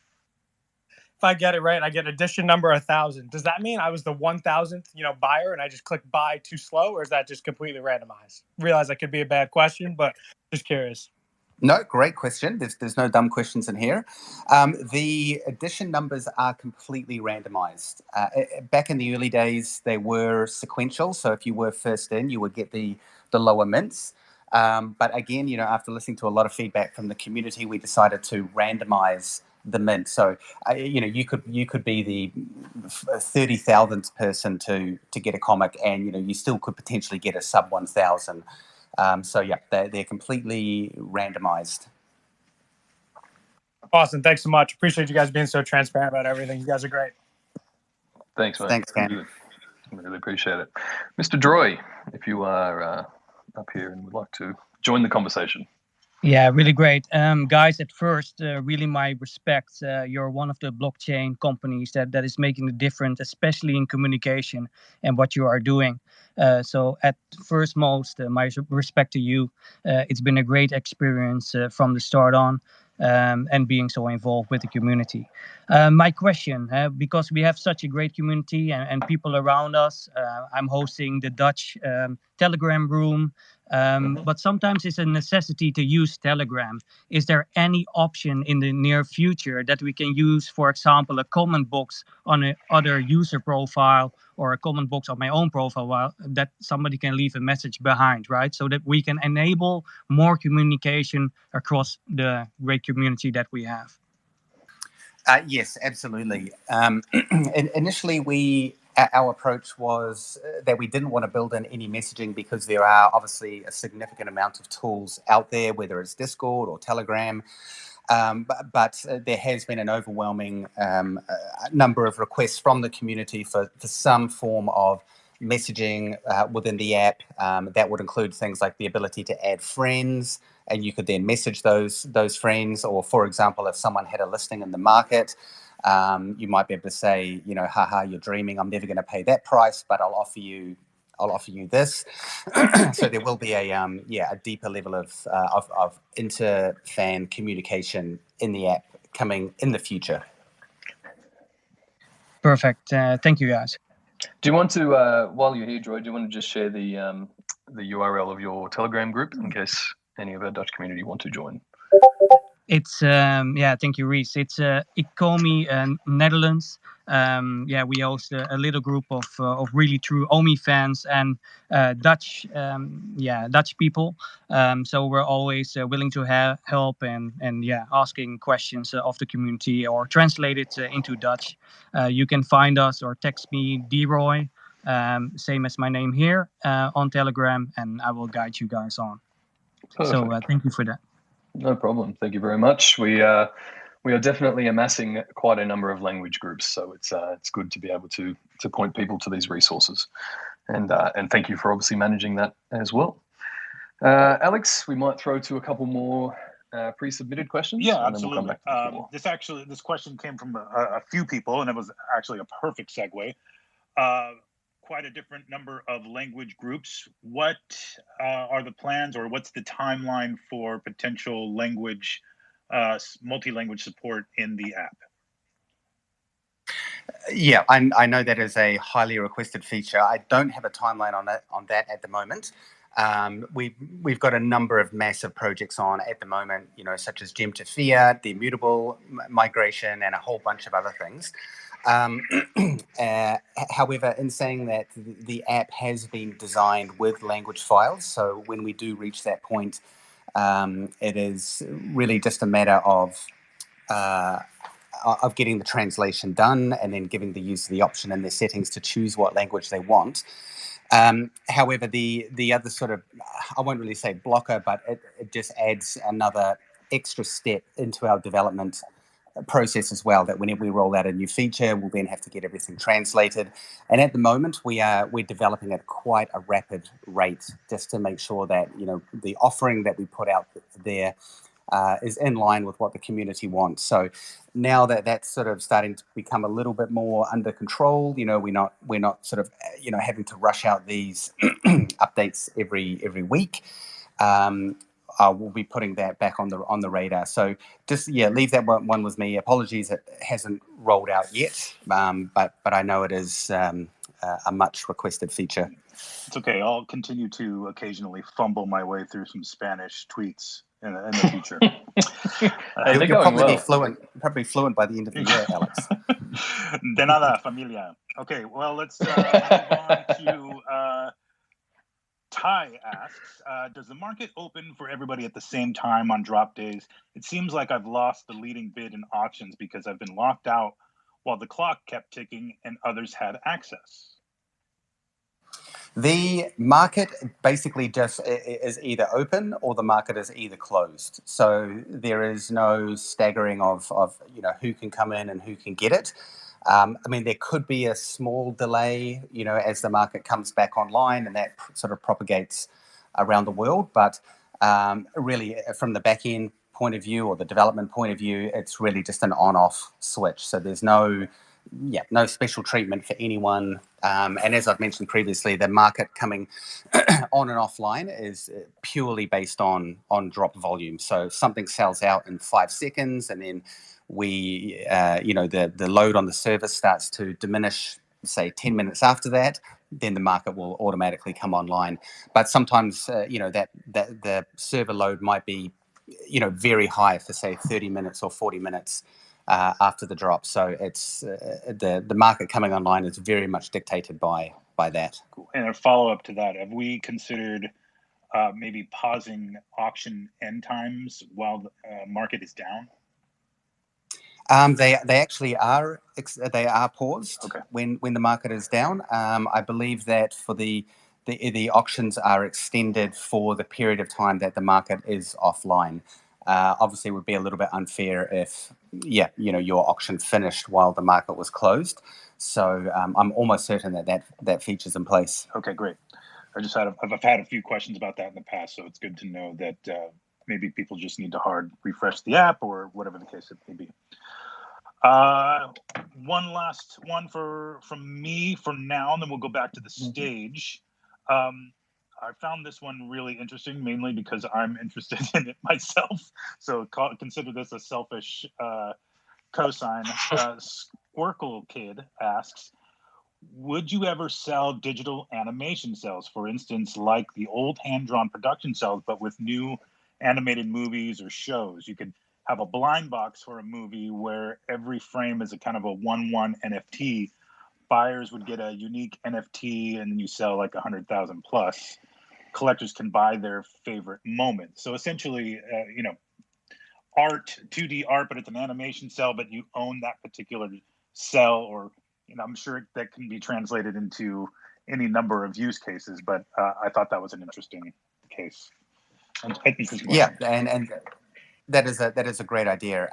F: if I get it right, I get edition number 1,000. Does that mean I was the 1,000th, buyer, and I just clicked buy too slow, or is that just completely randomized? Realize that could be a bad question, but just curious.
B: No, great question. There's no dumb questions in here. The edition numbers are completely randomized. Back in the early days, they were sequential. So if you were first in, you would get the lower mints. But again, after listening to a lot of feedback from the community, we decided to randomize the mint. So you could be the 30,000th person to get a comic, and you still could potentially get a sub 1,000. So yeah, they're completely randomized.
F: Awesome. Thanks so much. Appreciate you guys being so transparent about everything. You guys are great.
A: Thanks, mate.
B: Thanks, Cam.
A: Really appreciate it. Mr. Droy, if you are up here and would like to join the conversation.
G: Yeah, really great. Guys, at first, really my respect. You're one of the blockchain companies that is making a difference, especially in communication and what you are doing. So at first most, my respect to you. It's been a great experience from the start on, and being so involved with the community. My question, because we have such a great community and people around us, I'm hosting the Dutch Telegram room. But sometimes it's a necessity to use Telegram. Is there any option in the near future that we can use, for example, a comment box on another user profile or a comment box on my own profile that somebody can leave a message behind, right? So that we can enable more communication across the great community that we have.
B: Yes, absolutely. Initially, our approach was that we didn't want to build in any messaging because there are obviously a significant amount of tools out there, whether it's Discord or Telegram. But there has been an overwhelming number of requests from the community for some form of messaging within the app. That would include things like the ability to add friends, and you could then message those friends. Or, for example, if someone had a listing in the market, you might be able to say, haha, you're dreaming. I'm never going to pay that price, but I'll offer you this. So there will be a deeper level of inter-fan communication in the app coming in the future.
G: Perfect. Thank you, guys.
A: Do you want to, while you're here, Droy, do you want to just share the URL of your Telegram group in case any of our Dutch community want to join?
G: It's thank you, Reese. It's Ecomi Netherlands. We host a little group of really true OMI fans and Dutch people. So we're always willing to help and asking questions of the community or translate it into Dutch. You can find us or text me DRoy, same as my name here, on Telegram, and I will guide you guys on. Perfect. So thank you for that.
A: No problem. Thank you very much. We we are definitely amassing quite a number of language groups. So it's good to be able to point people to these resources. And thank you for obviously managing that as well. Alex, we might throw to a couple more pre-submitted questions.
C: Yeah,
A: and
C: absolutely.
A: Then we'll come back to
C: this question came from a few people, and it was actually a perfect segue. Quite a different number of language groups. What are the plans, or what's the timeline for potential language, multi-language support in the app?
B: Yeah, I know that is a highly requested feature. I don't have a timeline on that at the moment. We've got a number of massive projects on at the moment, such as Gem to Fiat, the immutable migration, and a whole bunch of other things. However, in saying that, the app has been designed with language files. So when we do reach that point, it is really just a matter of getting the translation done and then giving the user the option in their settings to choose what language they want. However, the other sort of, I won't really say blocker, but it just adds another extra step into our development process as well, that whenever we roll out a new feature, we'll then have to get everything translated. And at the moment, we're developing at quite a rapid rate, just to make sure that the offering that we put out there is in line with what the community wants. So now that that's sort of starting to become a little bit more under control, we're not sort of having to rush out these updates every week. We'll be putting that back on the radar. So just leave that one with me. Apologies, it hasn't rolled out yet, but I know it is a much requested feature.
C: It's okay. I'll continue to occasionally fumble my way through some Spanish tweets in the future.
B: You'll probably be fluent by the end of the year, Alex.
C: De nada, familia. Okay, well, let's move on to Ty asks, does the market open for everybody at the same time on drop days? It seems like I've lost the leading bid in auctions because I've been locked out while the clock kept ticking and others had access.
B: The market basically just is either open or the market is either closed. So there is no staggering of who can come in and who can get it. There could be a small delay, as the market comes back online, and that sort of propagates around the world. But really, from the back end point of view or the development point of view, it's really just an on-off switch. So there's no special treatment for anyone. And as I've mentioned previously, the market coming on and offline is purely based on drop volume. So something sells out in 5 seconds, and then the load on the server starts to diminish, say 10 minutes after that, then the market will automatically come online. But sometimes, that the server load might be, very high for say 30 minutes or 40 minutes after the drop. So it's the market coming online is very much dictated by that.
C: Cool. And a follow-up to that, have we considered maybe pausing auction end times while the market is down?
B: They actually are. They are paused when the market is down. I believe that for the auctions are extended for the period of time that the market is offline. Obviously, it would be a little bit unfair if your auction finished while the market was closed. So I'm almost certain that feature's in place.
C: Okay, great. I've had a few questions about that in the past, so it's good to know that maybe people just need to hard refresh the app or whatever the case it may be. One last one from me for now, and then we'll go back to the stage. I found this one really interesting, mainly because I'm interested in it myself. So consider this a selfish cosign. Squirkle Kid asks, would you ever sell digital animation cells, for instance, like the old hand-drawn production cells, but with new animated movies or shows? You could have a blind box for a movie where every frame is a kind of a 1/1 NFT. Buyers would get a unique NFT, and then you sell like 100,000 plus. Collectors can buy their favorite moment. So essentially, art, 2D art, but it's an animation cell, but you own that particular cell, or I'm sure that can be translated into any number of use cases. But I thought that was an interesting case.
B: Yeah, and That is a great idea.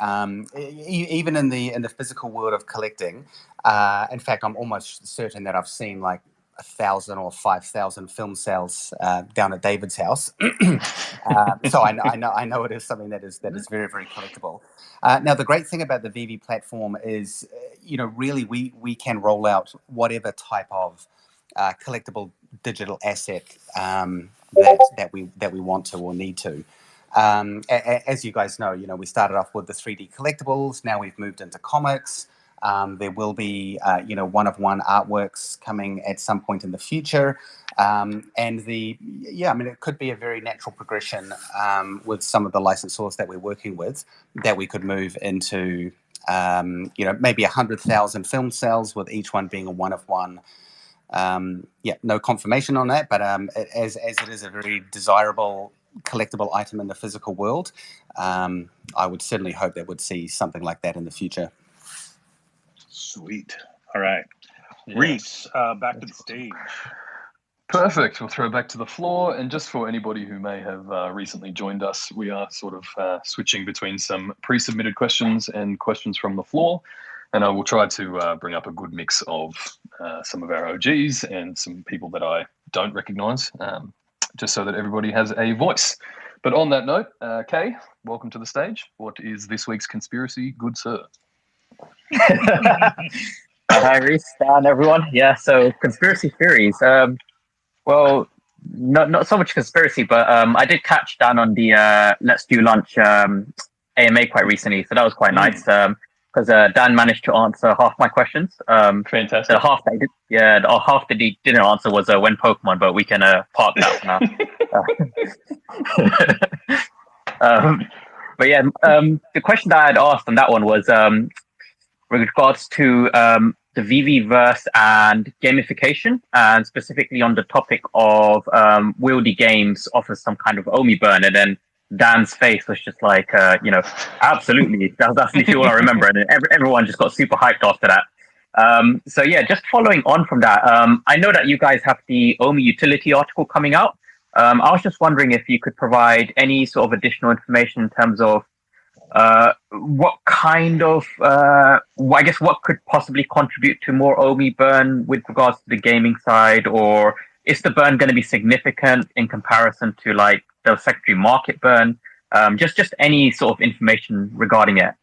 B: Even in the physical world of collecting, in fact, I'm almost certain that I've seen like 1,000 or 5,000 film sales down at David's house. So I know it is something that is very, very collectible. Now, the great thing about the VeVe platform is, really we can roll out whatever type of collectible digital asset that we want to or need to. As you guys know, we started off with the 3D collectibles. Now we've moved into comics. There will be, one-of-one artworks coming at some point in the future. And it could be a very natural progression with some of the licensors that we're working with, that we could move into, maybe 100,000 film sales, with each one being a one-of-one. No confirmation on that, but as it is a very desirable collectible item in the physical world, I would certainly hope that we'd see something like that in the future.
C: Sweet. All right.
A: Yeah.
C: Reese, back to the stage.
A: Perfect. We'll throw back to the floor. And just for anybody who may have recently joined us, we are sort of switching between some pre-submitted questions and questions from the floor. And I will try to bring up a good mix of some of our OGs and some people that I don't recognize, just so that everybody has a voice. But on that note, Kay, welcome to the stage. What is this week's conspiracy, good sir?
H: Hi, Reese, and everyone. Yeah, so conspiracy theories. Well, not so much conspiracy, but I did catch Dan on the Let's Do Lunch AMA quite recently, so that was quite nice. Because Dan managed to answer half my questions.
A: Fantastic.
H: The half that he did, the half that he didn't answer was when Pokemon, but we can park that for now. But yeah, the question that I had asked on that one was with regards to the VeVeVerse and gamification, and specifically on the topic of Wieldy Games offers some kind of OMI burn, and then Dan's face was just like, absolutely. That's literally all I remember, and everyone just got super hyped after that. So yeah, just following on from that, I know that you guys have the OMI utility article coming out. I was just wondering if you could provide any sort of additional information in terms of what kind of, I guess, what could possibly contribute to more OMI burn with regards to the gaming side, or is the burn going to be significant in comparison to like the secondary market burn? Just any sort of information regarding it,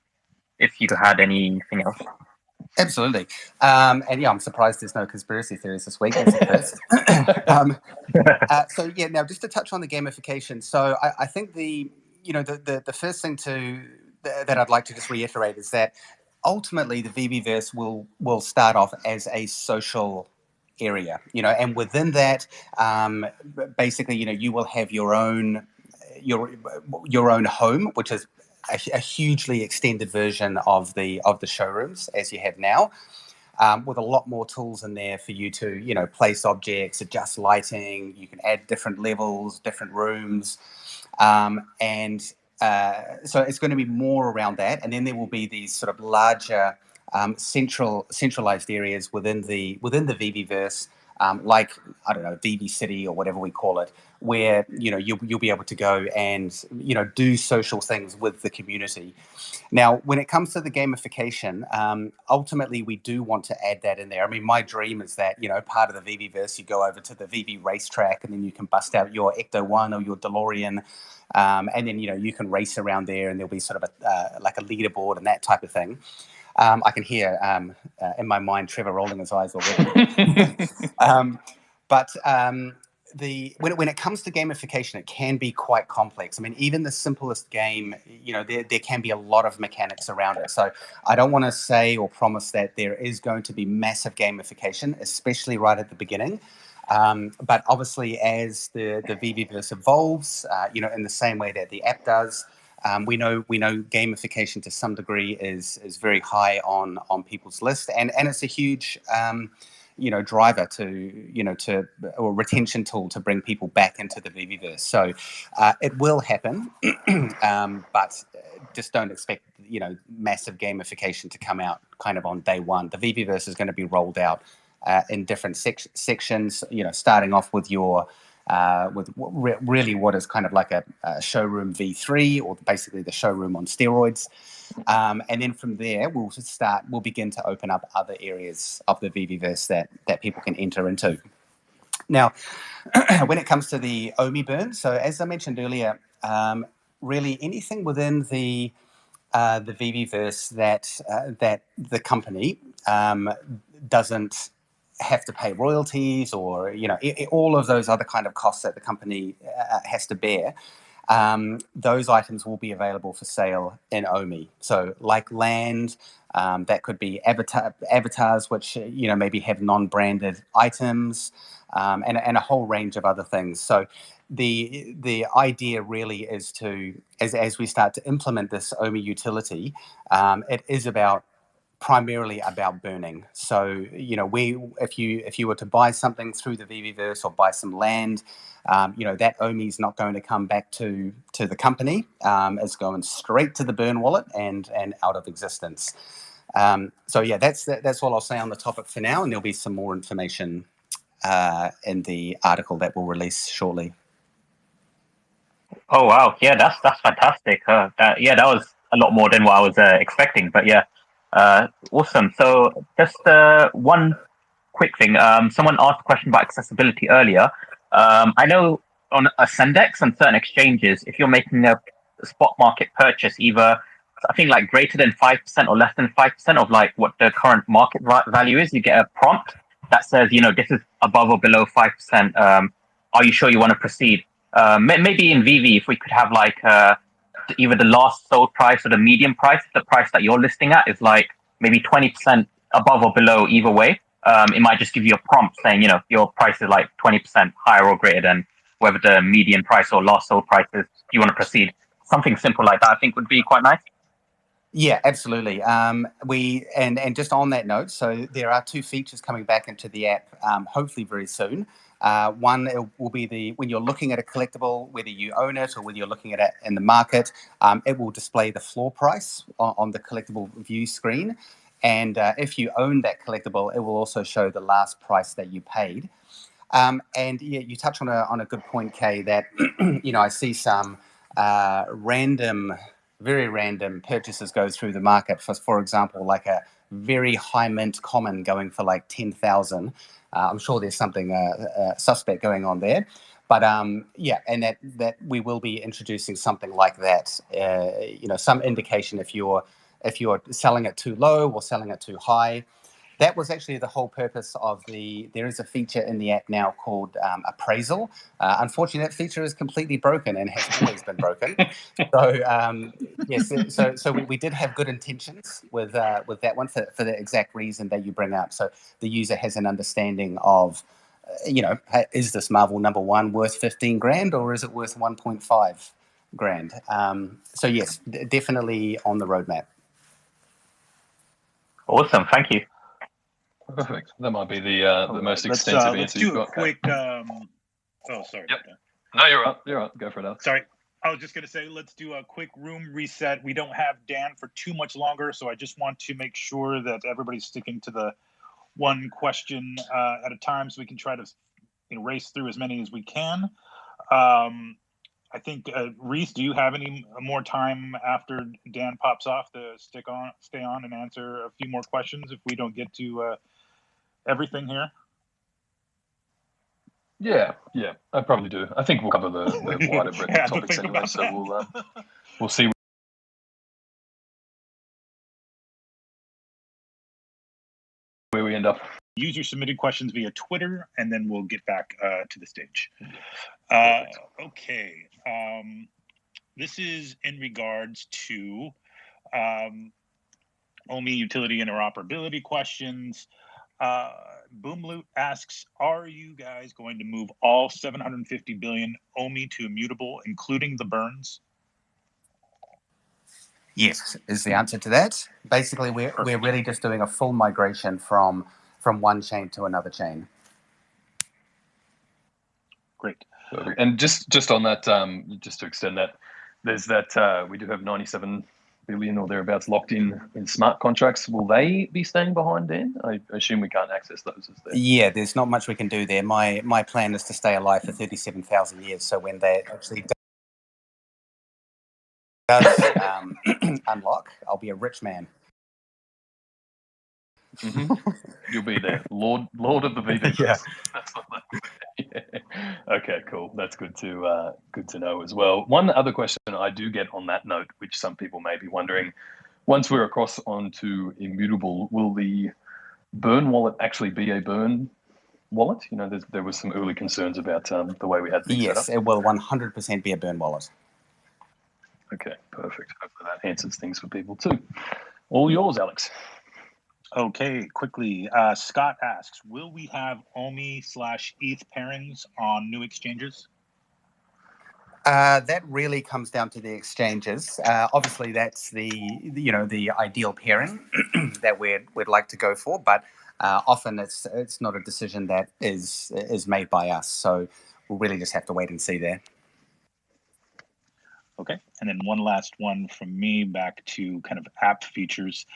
H: if you had anything else.
B: Absolutely. And yeah, I'm surprised there's no conspiracy theories this week. That's so yeah, now just to touch on the gamification. So I think the first thing that I'd like to just reiterate is that ultimately the VeVeVerse will start off as a social area, and within that, basically, you will have your own home, which is a hugely extended version of the showrooms as you have now, with a lot more tools in there for you to place objects, adjust lighting. You can add different levels, different rooms, and so it's going to be more around that. And then there will be these sort of larger centralized areas within the VeVeVerse, like, I don't know, VeVe City or whatever we call it, where you'll be able to go and do social things with the community. Now, when it comes to the gamification, ultimately we do want to add that in there. I mean, my dream is that part of the VeVeVerse, you go over to the VeVe racetrack, and then you can bust out your Ecto 1 or your DeLorean, and then you can race around there, and there'll be sort of like a leaderboard and that type of thing. I can hear in my mind Trevor rolling his eyes already. But when it comes to gamification, it can be quite complex. I mean, even the simplest game, there can be a lot of mechanics around it. So I don't want to say or promise that there is going to be massive gamification, especially right at the beginning. But obviously, as the VeVeVerse evolves, in the same way that the app does, we know gamification to some degree is very high on people's list, and it's a huge driver or retention tool to bring people back into the VeVeVerse. So it will happen, but just don't expect massive gamification to come out kind of on day one. The VeVeVerse is going to be rolled out in different sections. Starting off with your really what is kind of like a showroom V3, or basically the showroom on steroids. And then from there, we'll begin to open up other areas of the VeVeVerse that people can enter into. Now, when it comes to the OMI burn, so as I mentioned earlier, really anything within the VeVeVerse that the company doesn't have to pay royalties, or all of those other kind of costs that the company has to bear, those items will be available for sale in OMI. So like land, that could be avatars which maybe have non-branded items, and a whole range of other things. So the idea really is to, as we start to implement this OMI utility, it is primarily about burning. So if you were to buy something through the VeVeVerse or buy some land, that OMI is not going to come back to the company. It's going straight to the burn wallet and out of existence. So yeah, that's all I'll say on the topic for now, and there'll be some more information in the article that we'll release shortly.
H: Oh wow, yeah, that's fantastic. That was a lot more than what I was expecting. But yeah, awesome. So just one quick thing. Someone asked a question about accessibility earlier. I know on Ascendex and certain exchanges, if you're making a spot market purchase, either I think like greater than 5% or less than 5% of like what the current market value is, you get a prompt that says, this is above or below 5%. Are you sure you want to proceed? Maybe in VeVe, if we could have like either the last sold price or the median price, the price that you're listing at is like maybe 20% above or below either way. It might just give you a prompt saying, your price is like 20% higher or greater than whether the median price or last sold price is. You want to proceed? Something simple like that, I think, would be quite nice.
B: Yeah, absolutely. And just on that note, so there are two features coming back into the app, hopefully very soon. One will be when you're looking at a collectible, whether you own it or whether you're looking at it in the market, it will display the floor price on the collectible view screen. And if you own that collectible, it will also show the last price that you paid. And yeah, you touch on a good point, Kay, that I see some very random purchases go through the market. For example, like a very high mint common going for like 10,000. I'm sure there's something suspect going on there, but yeah, and that we will be introducing something like that. Some indication if you're selling it too low or selling it too high. That was actually the whole purpose of there is a feature in the app now called appraisal. Unfortunately, that feature is completely broken and has always been broken. So yes, so we did have good intentions with that one for the exact reason that you bring up. So the user has an understanding of, is this Marvel #1 worth 15 grand or is it worth 1.5 grand? So yes, definitely on the roadmap.
H: Awesome, thank you.
A: Perfect. That might be the most extensive answer you've got.
C: Quick. Oh, sorry.
A: Yep. No, you're up. You're up. Go for it, Alex.
C: Sorry. I was just going to say, let's do a quick room reset. We don't have Dan for too much longer, so I just want to make sure that everybody's sticking to the one question at a time, so we can try to race through as many as we can. I think Reese, do you have any more time after Dan pops off to stay on and answer a few more questions if we don't get to everything here?
A: Yeah, I probably do. I think we'll cover the wider breadth of topics anyway, so we'll see where we end up.
C: User submitted questions via Twitter, and then we'll get back to the stage. Okay. This is in regards to OMI utility interoperability questions. Boomloot asks, are you guys going to move all 750 billion OMI to immutable, including the burns?
B: Yes, is the answer to that. Basically, we're really just doing a full migration from one chain to another chain.
C: Great.
A: And just on that, just to extend that, there's that we do have 97 billion or thereabouts locked in smart contracts. Will they be staying behind, Dan? I assume we can't access those as there.
B: Yeah, there's not much we can do there. My plan is to stay alive for 37,000 years. So when that actually does unlock, I'll be a rich man.
A: You'll be there, Lord of the VeVeVerse.
B: Yeah.
A: That's what yeah. Okay, cool. That's good to know as well. One other question I do get on that note, which some people may be wondering, once we're across onto Immutable, will the burn wallet actually be a burn wallet? You know, there was some early concerns about the way we had things set up.
B: Yes, it will 100% be a burn wallet.
A: Okay, perfect. Hopefully that answers things for people too. All yours, Alex.
C: Okay, quickly. Scott asks, will we have OMI/ETH pairings on new exchanges?
B: That really comes down to the exchanges. Obviously, that's the ideal pairing that we'd like to go for, but often it's not a decision that is made by us. So we'll really just have to wait and see there.
C: Okay, and then one last one from me back to kind of app features.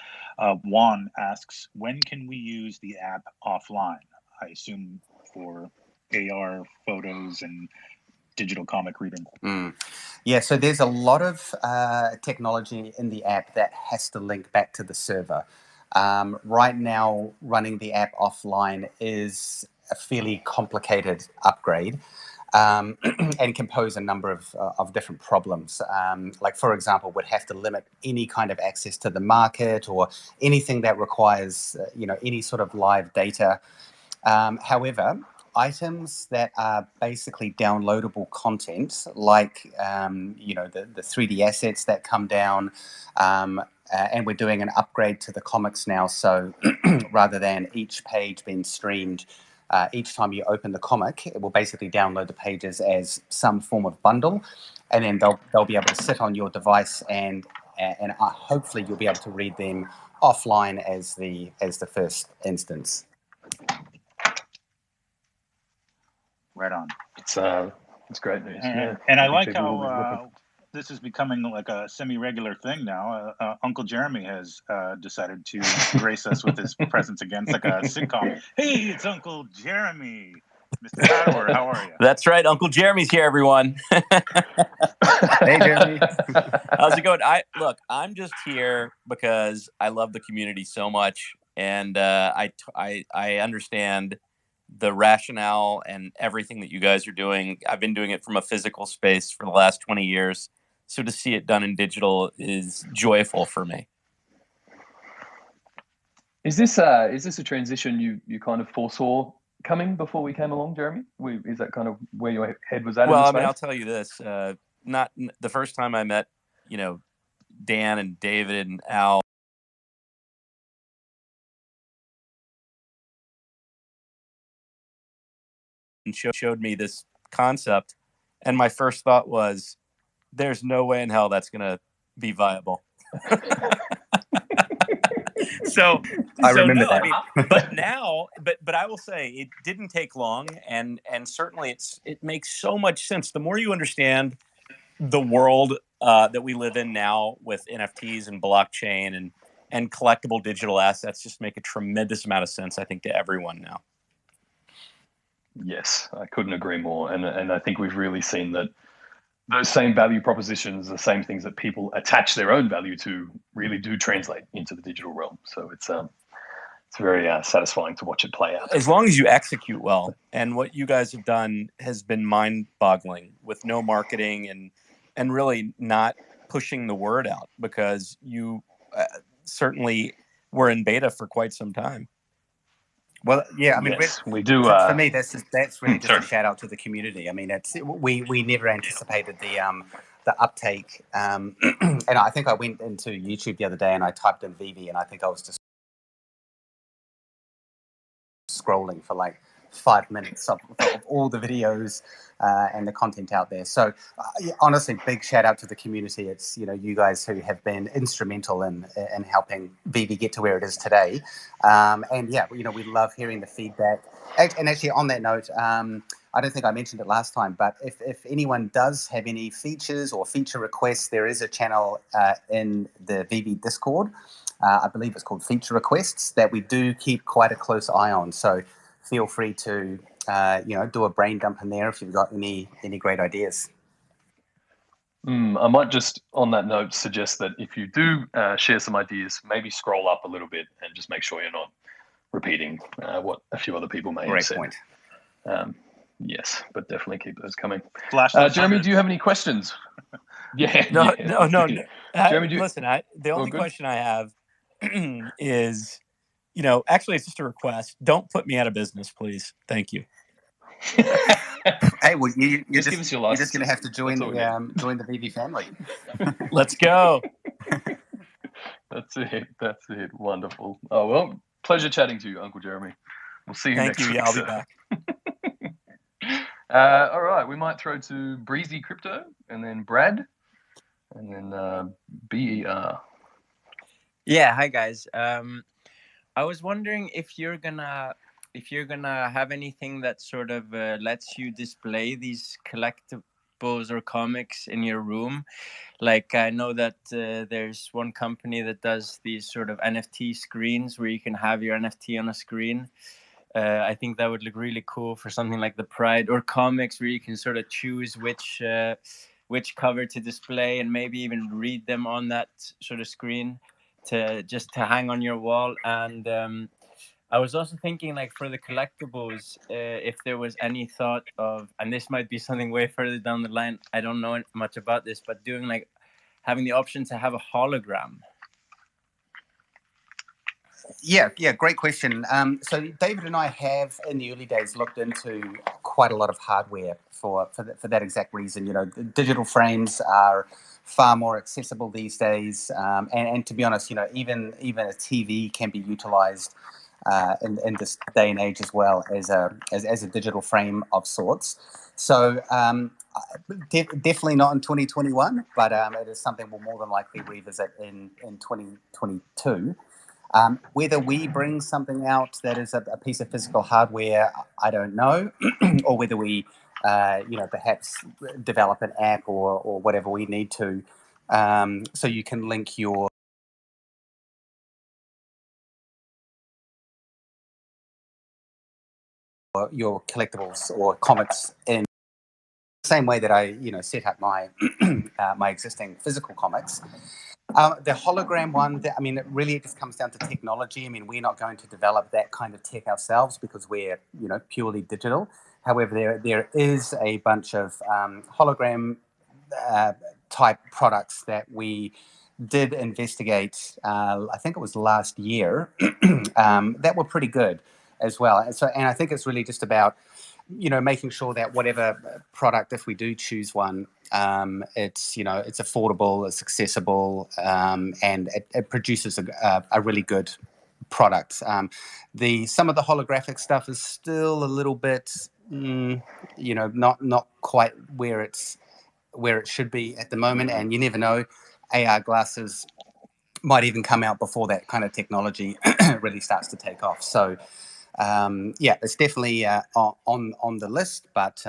C: Juan asks, when can we use the app offline? I assume for AR photos and digital comic reading.
B: Yeah, so there's a lot of technology in the app that has to link back to the server. Right now, running the app offline is a fairly complicated upgrade. And can pose a number of different problems. Like, for example, would have to limit any kind of access to the market or anything that requires, any sort of live data. However, items that are basically downloadable content, like, the 3D assets that come down, and we're doing an upgrade to the comics now. So rather than each page being streamed, each time you open the comic, it will basically download the pages as some form of bundle, and then they'll be able to sit on your device, and hopefully you'll be able to read them offline as the first instance.
C: Right on.
A: It's great news.
C: And I like how this is becoming like a semi-regular thing now. Uncle Jeremy has decided to grace us with his presence again. It's like a sitcom. Hey, it's Uncle Jeremy. Mr. Munawer, how are you?
I: That's right. Uncle Jeremy's here, everyone.
B: Hey, Jeremy.
I: How's it going? I'm just here because I love the community so much, and I understand the rationale and everything that you guys are doing. I've been doing it from a physical space for the last 20 years. So to see it done in digital is joyful for me.
A: Is this a transition you kind of foresaw coming before we came along, Jeremy? Is that kind of where your head was at?
I: Well,
A: in
I: I
A: this
I: mean,
A: space?
I: I'll tell you this: not the first time I met, Dan and David and Al. And showed me this concept, and my first thought was, "There's no way in hell that's going to be viable." So
B: I remember that.
I: I mean, but I will say it didn't take long, and certainly it makes so much sense. The more you understand the world that we live in now with NFTs and blockchain and collectible digital assets, just make a tremendous amount of sense, I think, to everyone now.
A: Yes, I couldn't agree more. And I think we've really seen that those same value propositions, the same things that people attach their own value to, really do translate into the digital realm. So it's very satisfying to watch it play out.
I: As long as you execute well, and what you guys have done has been mind-boggling with no marketing and really not pushing the word out, because you certainly were in beta for quite some time.
B: Well, yeah, I mean,
A: yes, we do.
B: For me, that's really just a shout out to the community. I mean, we never anticipated the uptake, and I think I went into YouTube the other day and I typed in VeVe, and I think I was just scrolling for like 5 minutes of all the videos and the content out there. So honestly, big shout out to the community. It's, you know, you guys who have been instrumental in helping VeVe get to where it is today. And yeah, you know, we love hearing the feedback. And actually on that note, I don't think I mentioned it last time, but if anyone does have any features or feature requests, there is a channel in the VeVe Discord. I believe it's called Feature Requests, that we do keep quite a close eye on. So feel free to you know, do a brain dump in there if you've got any great ideas.
A: I might just, on that note, suggest that if you do share some ideas, maybe scroll up a little bit and just make sure you're not repeating what a few other people may have said.
B: Great point.
A: Yes, but definitely keep those coming.
C: Jeremy,
A: do you have any questions? Yeah.
I: No.
A: Jeremy,
I: listen, the only question I have is, you know, actually, it's just a request. Don't put me out of business, please. Thank you.
B: Hey, well, you're just
A: give us your
B: going to
A: license.
B: have to join the VeVe family.
I: Let's go.
A: That's it. Wonderful. Oh, well, pleasure chatting to you, Uncle Jeremy. We'll see you next week.
I: Thank you. Yeah, I'll be back.
A: All right, we might throw to Breezy Crypto and then Brad and then BER.
J: Yeah, hi guys. I was wondering if you're gonna have anything that sort of lets you display these collectibles or comics in your room. Like I know that there's one company that does these sort of NFT screens where you can have your NFT on a screen. I think that would look really cool for something like the Pride, or comics where you can sort of choose which cover to display and maybe even read them on that sort of screen to hang on your wall. And I was also thinking, like, for the collectibles, if there was any thought of, and this might be something way further down the line, I don't know much about this, but doing like having the option to have a hologram.
B: Yeah, great question. So David and I have, in the early days, looked into quite a lot of hardware for that exact reason. You know, the digital frames are far more accessible these days, and to be honest, you know, even a TV can be utilized in this day and age as well as a digital frame of sorts. So definitely not in 2021, but it is something we'll more than likely revisit in 2022. Whether we bring something out that is a piece of physical hardware, I don't know, or whether we, you know, perhaps develop an app or whatever we need to, so you can link your collectibles or comics in the same way that I, you know, set up my my existing physical comics. The hologram one, I mean, it really just comes down to technology. I mean, we're not going to develop that kind of tech ourselves because we're, you know, purely digital. However, there is a bunch of hologram type products that we did investigate. I think it was last year that were pretty good as well. And I think it's really just about, you know, making sure that whatever product, if we do choose one, it's, you know, it's affordable, it's accessible, and it produces a really good product. Some of the holographic stuff is still a little bit, you know, not quite where it should be at the moment. And you never know, AR glasses might even come out before that kind of technology really starts to take off. So yeah, it's definitely on the list, but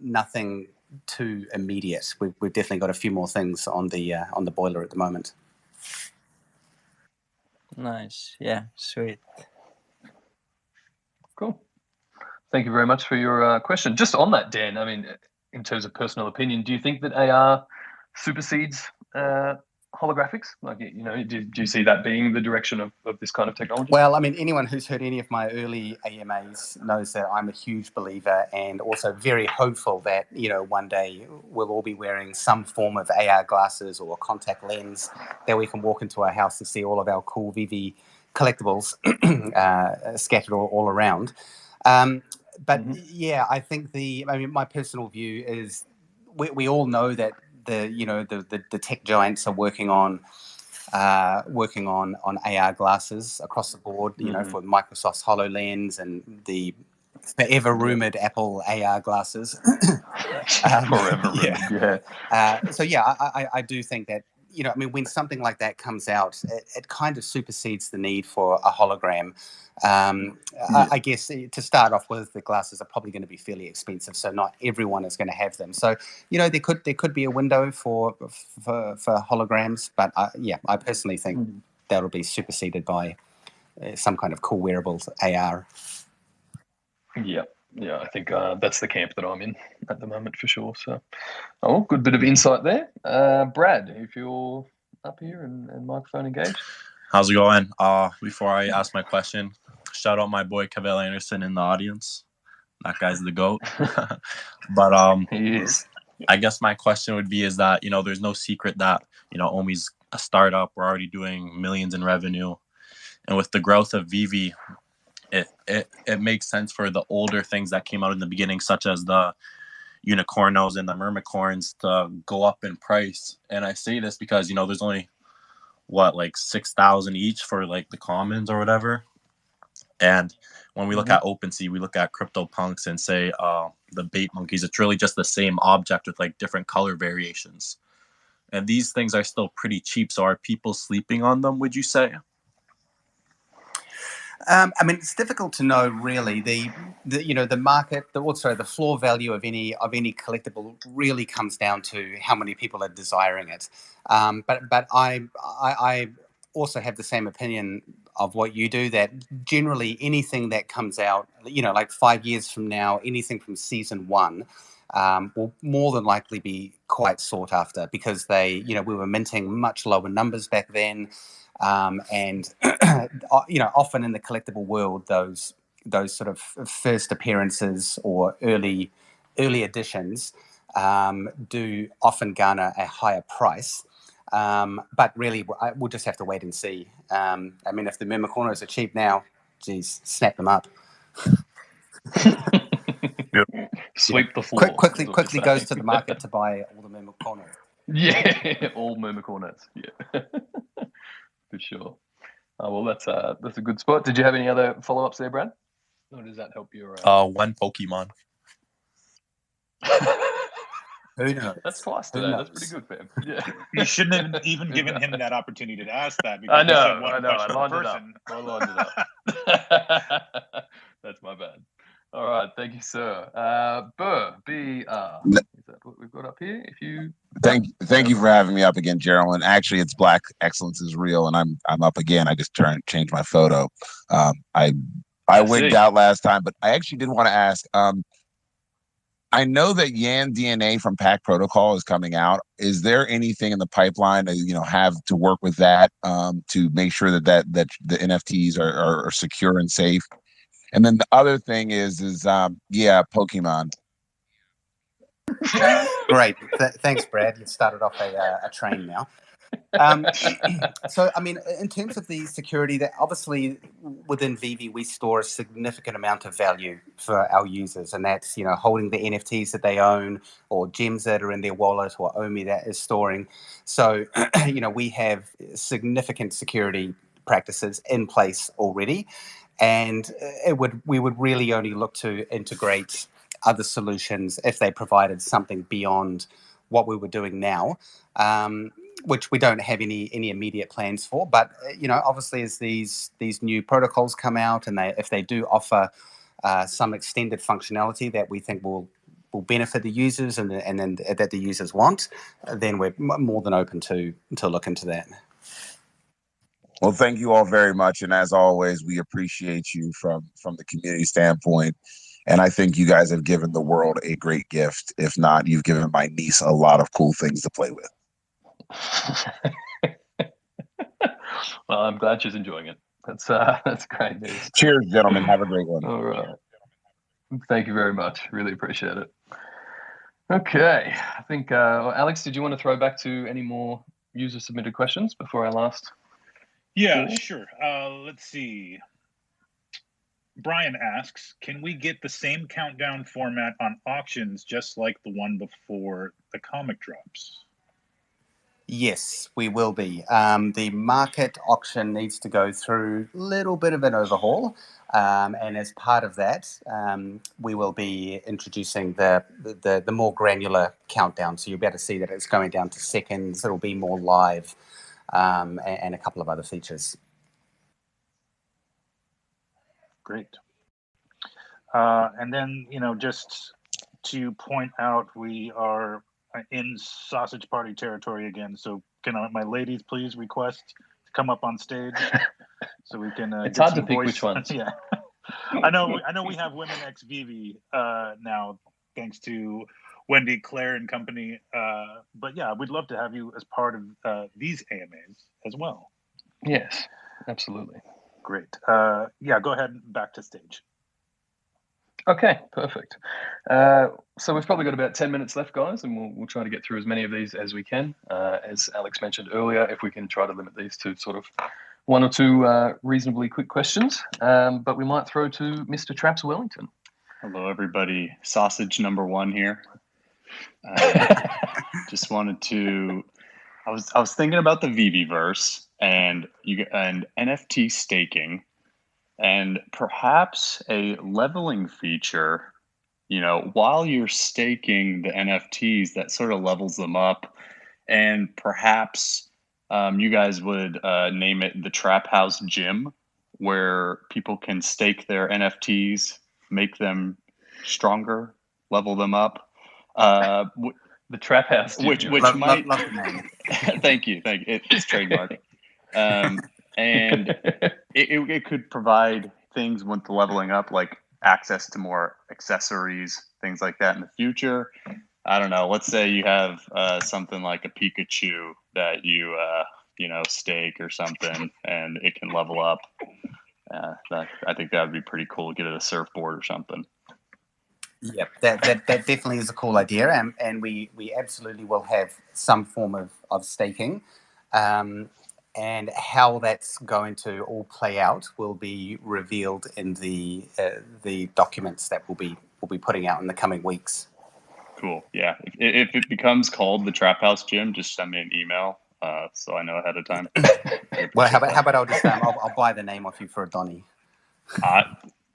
B: nothing too immediate. We've definitely got a few more things on the boiler at the moment.
J: Nice. Yeah, sweet.
A: Cool. Thank you very much for your question. Just on that, Dan, I mean, in terms of personal opinion, do you think that AR supersedes holographics? Like, you know, do you see that being the direction of this kind of technology?
B: Well, I mean, anyone who's heard any of my early AMAs knows that I'm a huge believer and also very hopeful that, you know, one day we'll all be wearing some form of AR glasses or contact lens that we can walk into our house to see all of our cool VeVe collectibles scattered all around. But yeah, I think my personal view is we all know that the tech giants are working on AR glasses across the board, you know, for Microsoft's HoloLens and the forever rumored Apple AR glasses.
A: Forever rumored,
B: So yeah, I do think that, you know, I mean, when something like that comes out, it kind of supersedes the need for a hologram. I guess to start off with, the glasses are probably going to be fairly expensive, so not everyone is going to have them. So, you know, there could be a window for holograms, but yeah, I personally think that'll be superseded by some kind of cool wearables AR.
A: Yeah, I think that's the camp that I'm in at the moment for sure. So, good bit of insight there. Brad, if you're up here and microphone engaged.
K: How's it going? Before I ask my question, shout out my boy Cavell Anderson in the audience. That guy's the GOAT. But
A: he is.
K: I guess my question would be is that, you know, there's no secret that, you know, OMI's a startup. We're already doing millions in revenue. And with the growth of VeVe, it makes sense for the older things that came out in the beginning, such as the unicornos and the mermicorns, to go up in price. And I say this because, you know, there's only like 6,000 each for like the commons or whatever. And when we look at Opensea, we look at CryptoPunks and say the bait monkeys, it's really just the same object with like different color variations. And these things are still pretty cheap. So are people sleeping on them, would you say?
B: I mean, it's difficult to know really. The market, the floor value of any collectible really comes down to how many people are desiring it. But I also have the same opinion of what you do, that generally anything that comes out, you know, like 5 years from now, anything from season 1 will more than likely be quite sought after, because we were minting much lower numbers back then. And you know, often in the collectible world, those sort of first appearances or early editions do often garner a higher price. But really, we'll just have to wait and see. I mean, if the mermicornos are cheap now, geez, snap them up.
A: Sweep the floor.
B: Quickly goes to the market to buy all the mermicornos.
A: Yeah, all mermicornos. Yeah, for sure. Well, that's a good spot. Did you have any other follow-ups there, Brad? Or does that help your?
K: One Pokemon.
B: Who knows?
A: That's twice today. That's pretty good, fam. Yeah.
C: You shouldn't have even given him that opportunity to ask that. Because
A: I know.
C: He said one
A: I know.
C: question per person.
A: I lined it up. That's my bad. All right, thank you, sir. Burr, B-R. Is that what we've got up here? If you
L: thank you for having me up again, Gerald. And actually, it's Black Excellence is Real, and I'm up again. I just changed my photo. I wigged out last time, but I actually did want to ask. I know that Yan DNA from Pack Protocol is coming out. Is there anything in the pipeline to have to work with that to make sure that the NFTs are secure and safe? And then the other thing is Pokemon.
B: Great. Thanks, Brad. You started off a train now. So, I mean, in terms of the security, that obviously within VeVe, we store a significant amount of value for our users, and that's, holding the NFTs that they own, or gems that are in their wallet, or OMI that is storing. So, we have significant security practices in place already, and we would really only look to integrate other solutions if they provided something beyond what we were doing now, which we don't have any immediate plans for. But obviously, as these new protocols come out, and if they do offer some extended functionality that we think will benefit the users and then that the users want, then we're more than open to look into that.
L: Well, thank you all very much, and as always, we appreciate you from the community standpoint. And I think you guys have given the world a great gift. If not, you've given my niece a lot of cool things to play with.
A: Well, I'm glad she's enjoying it. That's great news.
L: Cheers, gentlemen. Have a great one.
A: All right. Thank you very much. Really appreciate it. Okay. I think, Alex, did you want to throw back to any more user-submitted questions before our last?
C: Yeah, sure. Let's see. Brian asks, can we get the same countdown format on auctions just like the one before the comic drops?
B: Yes, we will be. The market auction needs to go through a little bit of an overhaul. And as part of that, we will be introducing the more granular countdown. So you'll be able to see that it's going down to seconds. It'll be more live, and a couple of other features.
C: Great. And then, just to point out, we are in sausage party territory again. So can my ladies please request to come up on stage so we can
A: it's
C: get
A: hard
C: some
A: to pick
C: voice.
A: which ones.
C: Yeah. I know we have Women X VeVe now, thanks to Wendy, Claire, and company. But yeah, we'd love to have you as part of these AMAs as well.
A: Yes, absolutely.
C: Great. Yeah, go ahead and back to stage.
A: Okay, perfect. So we've probably got about 10 minutes left, guys, and we'll try to get through as many of these as we can. As Alex mentioned earlier, if we can try to limit these to sort of one or two reasonably quick questions, but we might throw to Mr. Traps Wellington.
M: Hello, everybody. Sausage number one here. Just wanted to. I was thinking about the VeVeVerse and NFT staking, and perhaps a leveling feature. While you're staking the NFTs, that sort of levels them up, and perhaps you guys would name it the Trap House Gym, where people can stake their NFTs, make them stronger, level them up.
A: The Trap House Gym.
M: Which
B: love
M: might.
B: the name.
M: Thank you. It's trademark. And it could provide things with the leveling up, like access to more accessories, things like that in the future. I don't know. Let's say you have something like a Pikachu that you stake or something, and it can level up. I think that would be pretty cool. Get it a surfboard or something.
B: Yep, that definitely is a cool idea, and we absolutely will have some form of staking. And how that's going to all play out will be revealed in the documents that we'll be putting out in the coming weeks.
M: Cool. Yeah. If it becomes called the Trap House Gym, just send me an email so I know ahead of time.
B: Well, how about I'll just I'll buy the name off you for a Donny.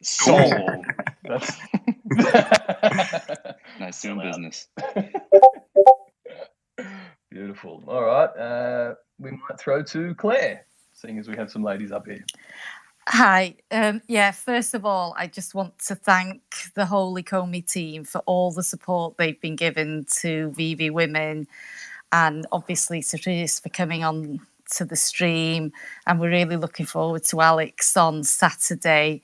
M: Sold. That's nice doing business.
A: Beautiful. All right. We might throw to Claire, seeing as we have some ladies up here.
N: Hi. First of all, I just want to thank the whole Ecomi team for all the support they've been given to VeVe Women, and obviously to Chris for coming on to the stream. And we're really looking forward to Alex on Saturday.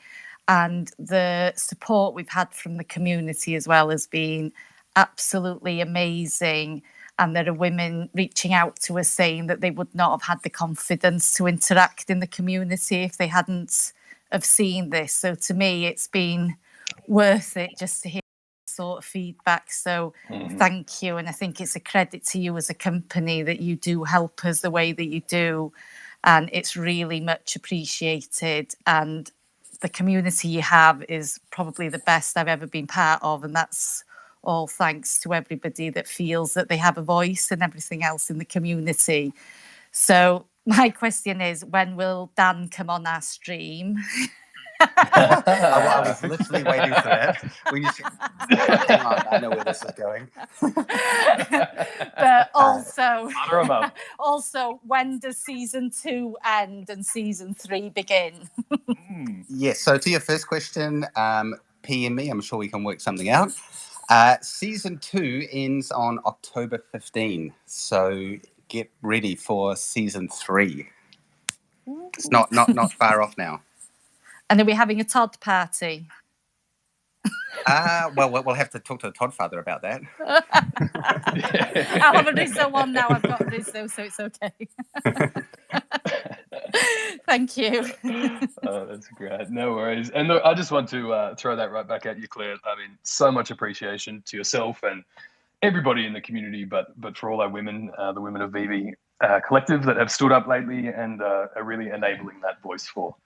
N: And the support we've had from the community as well has been absolutely amazing. And there are women reaching out to us saying that they would not have had the confidence to interact in the community if they hadn't have seen this. So to me, it's been worth it just to hear sort of feedback. So thank you. And I think it's a credit to you as a company that you do help us the way that you do. And it's really much appreciated. And the community you have is probably the best I've ever been part of. And that's all thanks to everybody that feels that they have a voice and everything else in the community. So my question is, when will Dan come on our stream?
B: I was literally waiting for that. Hang on, I know where this is going.
N: But also, when does season 2 end and season 3 begin?
B: Yes. So to your first question, PM me. I'm sure we can work something out. Season 2 ends on October 15, so get ready for season 3. It's not far off now.
N: And are we having a Todd party?
B: Well, we'll have to talk to the Todd father about that.
N: I'll have a Rizzo one now. I've got a Rizzo, so it's okay. Thank you.
A: Oh, that's great. No worries. And look, I just want to throw that right back at you, Claire. I mean, so much appreciation to yourself and everybody in the community, but for all our women, the Women of VeVe collective that have stood up lately and are really enabling that voice for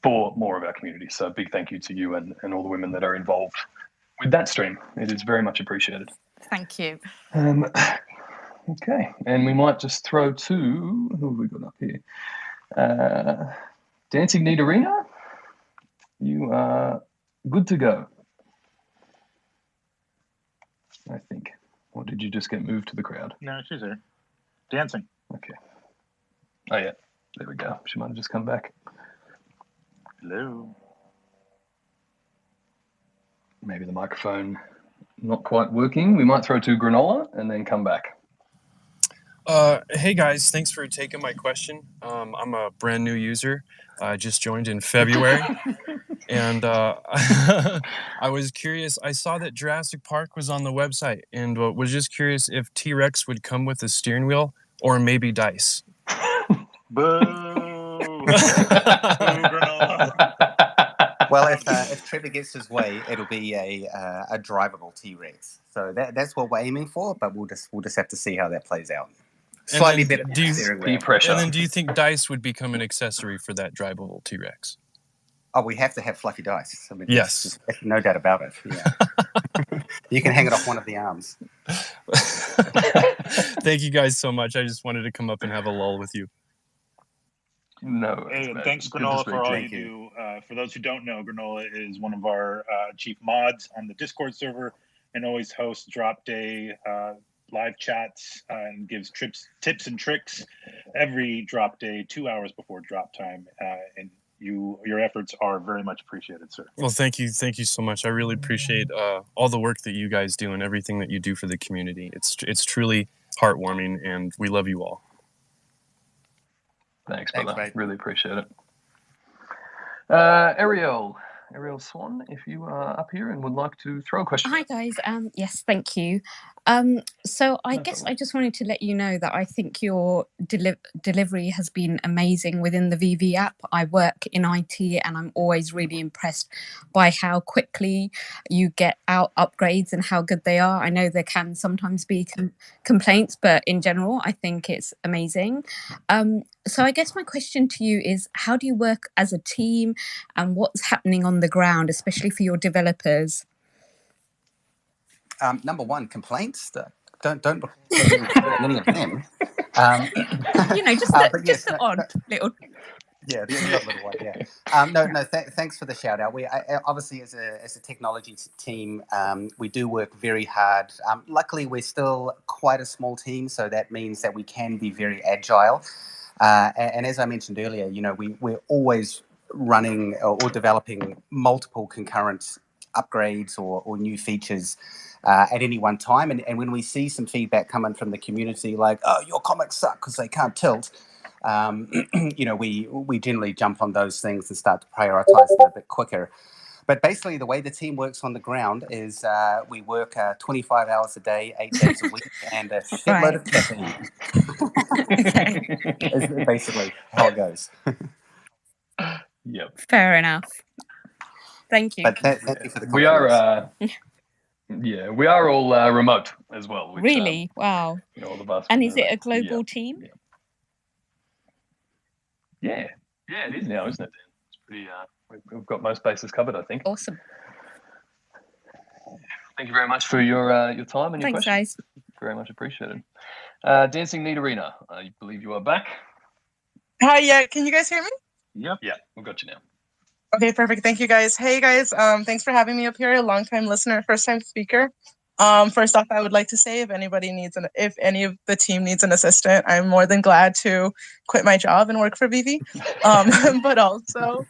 A: more of our community. So a big thank you to you and all the women that are involved with that stream. It is very much appreciated.
N: Thank you.
A: Okay, and we might just throw to, who have we got up here? Dancing Need Arena, you are good to go, I think. Or did you just get moved to the crowd?
C: No, she's there. Dancing.
A: Okay. Oh, yeah. There we go. She might have just come back.
C: Hello.
A: Maybe the microphone not quite working. We might throw to Granola and then come back.
O: Hey guys, thanks for taking my question. I'm a brand new user. I just joined in February. And I was curious. I saw that Jurassic Park was on the website and was just curious if T-Rex would come with a steering wheel or maybe dice.
C: Boo!
B: Well, if Trevor gets his way, it'll be a drivable T-Rex. So that's what we're aiming for, but we'll just have to see how that plays out. Slightly better steering wheel.
A: Pressure.
O: And then do you think dice would become an accessory for that drivable T-Rex?
B: Oh, we have to have fluffy dice. I mean,
O: yes.
B: No doubt about it. Yeah. You can hang it off one of the arms.
O: Thank you guys so much. I just wanted to come up and have a lull with you.
A: No.
C: Hey, and thanks, Granola, for all you do. For those who don't know, Granola is one of our chief mods on the Discord server and always hosts Drop Day live chats and gives tips and tricks every drop day, 2 hours before drop time. And your efforts are very much appreciated, sir.
O: Well, thank you so much. I really appreciate all the work that you guys do and everything that you do for the community. It's truly heartwarming, and we love you all.
A: Thanks, brother. Mate. Really appreciate it. Ariel Swan, if you are up here and would like to throw a question.
P: Hi guys. Yes, thank you. So I guess I just wanted to let you know that I think your delivery has been amazing within the VeVe app. I work in IT and I'm always really impressed by how quickly you get out upgrades and how good they are. I know there can sometimes be complaints, but in general, I think it's amazing. So I guess my question to you is, how do you work as a team and what's happening on the ground, especially for your developers?
B: Number one, complaints. Don't any of them.
P: Just the odd little.
B: Yeah, the little one. Yeah. Thanks for the shout out. We obviously as a technology team, we do work very hard. Luckily, we're still quite a small team, so that means that we can be very agile. And as I mentioned earlier, we're always running or developing multiple concurrent upgrades or new features at any one time. And when we see some feedback coming from the community, like, oh, your comics suck because they can't tilt, we generally jump on those things and start to prioritize them a bit quicker. But basically, the way the team works on the ground is we work 25 hours a day, 8 days a week, and a shitload of caffeine. Is basically how it goes.
A: Yep.
P: Fair enough. Thank you.
B: But thank you for the
A: we are, we are all remote as well. Which,
P: really? Wow.
A: All of us.
P: And is it a global team?
A: Yeah, it is now, isn't it? It's pretty. We've got most bases covered, I think.
P: Awesome.
A: Thank you very much for your time and your questions.
P: Thanks, guys.
A: Very much appreciated. Dancing Need Arena, I believe you are back.
Q: Hi, yeah. Can you guys hear me?
A: Yep. Yeah, we've got you now.
Q: Okay, perfect. Thank you, guys. Hey, guys. Thanks for having me up here. Long-time listener, first-time speaker. First off, I would like to say if any of the team needs an assistant, I'm more than glad to quit my job and work for VeVe. But also,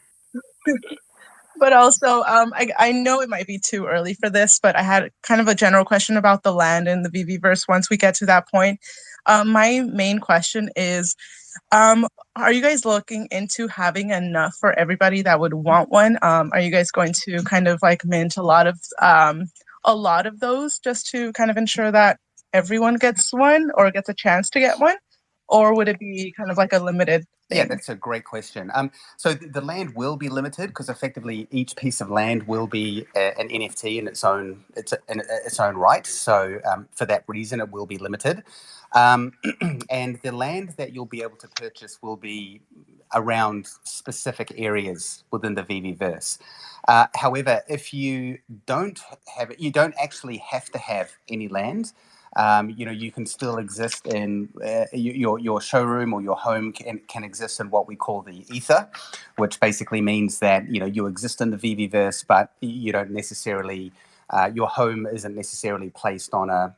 Q: I know it might be too early for this, but I had kind of a general question about the land in the VeVeVerse once we get to that point. My main question is, are you guys looking into having enough for everybody that would want one? Are you guys going to kind of like mint a lot of those just to kind of ensure that everyone gets one or gets a chance to get one? Or would it be kind of like a limited thing?
B: Yeah, that's a great question. So the land will be limited because effectively each piece of land will be an NFT in its own right. So for that reason, it will be limited. And the land that you'll be able to purchase will be around specific areas within the VeVeVerse. However, if you don't have it, you don't actually have to have any land. you can still exist in your showroom, or your home can exist in what we call the ether, which basically means that you exist in the VeVeVerse, but you don't necessarily. Your home isn't necessarily placed on a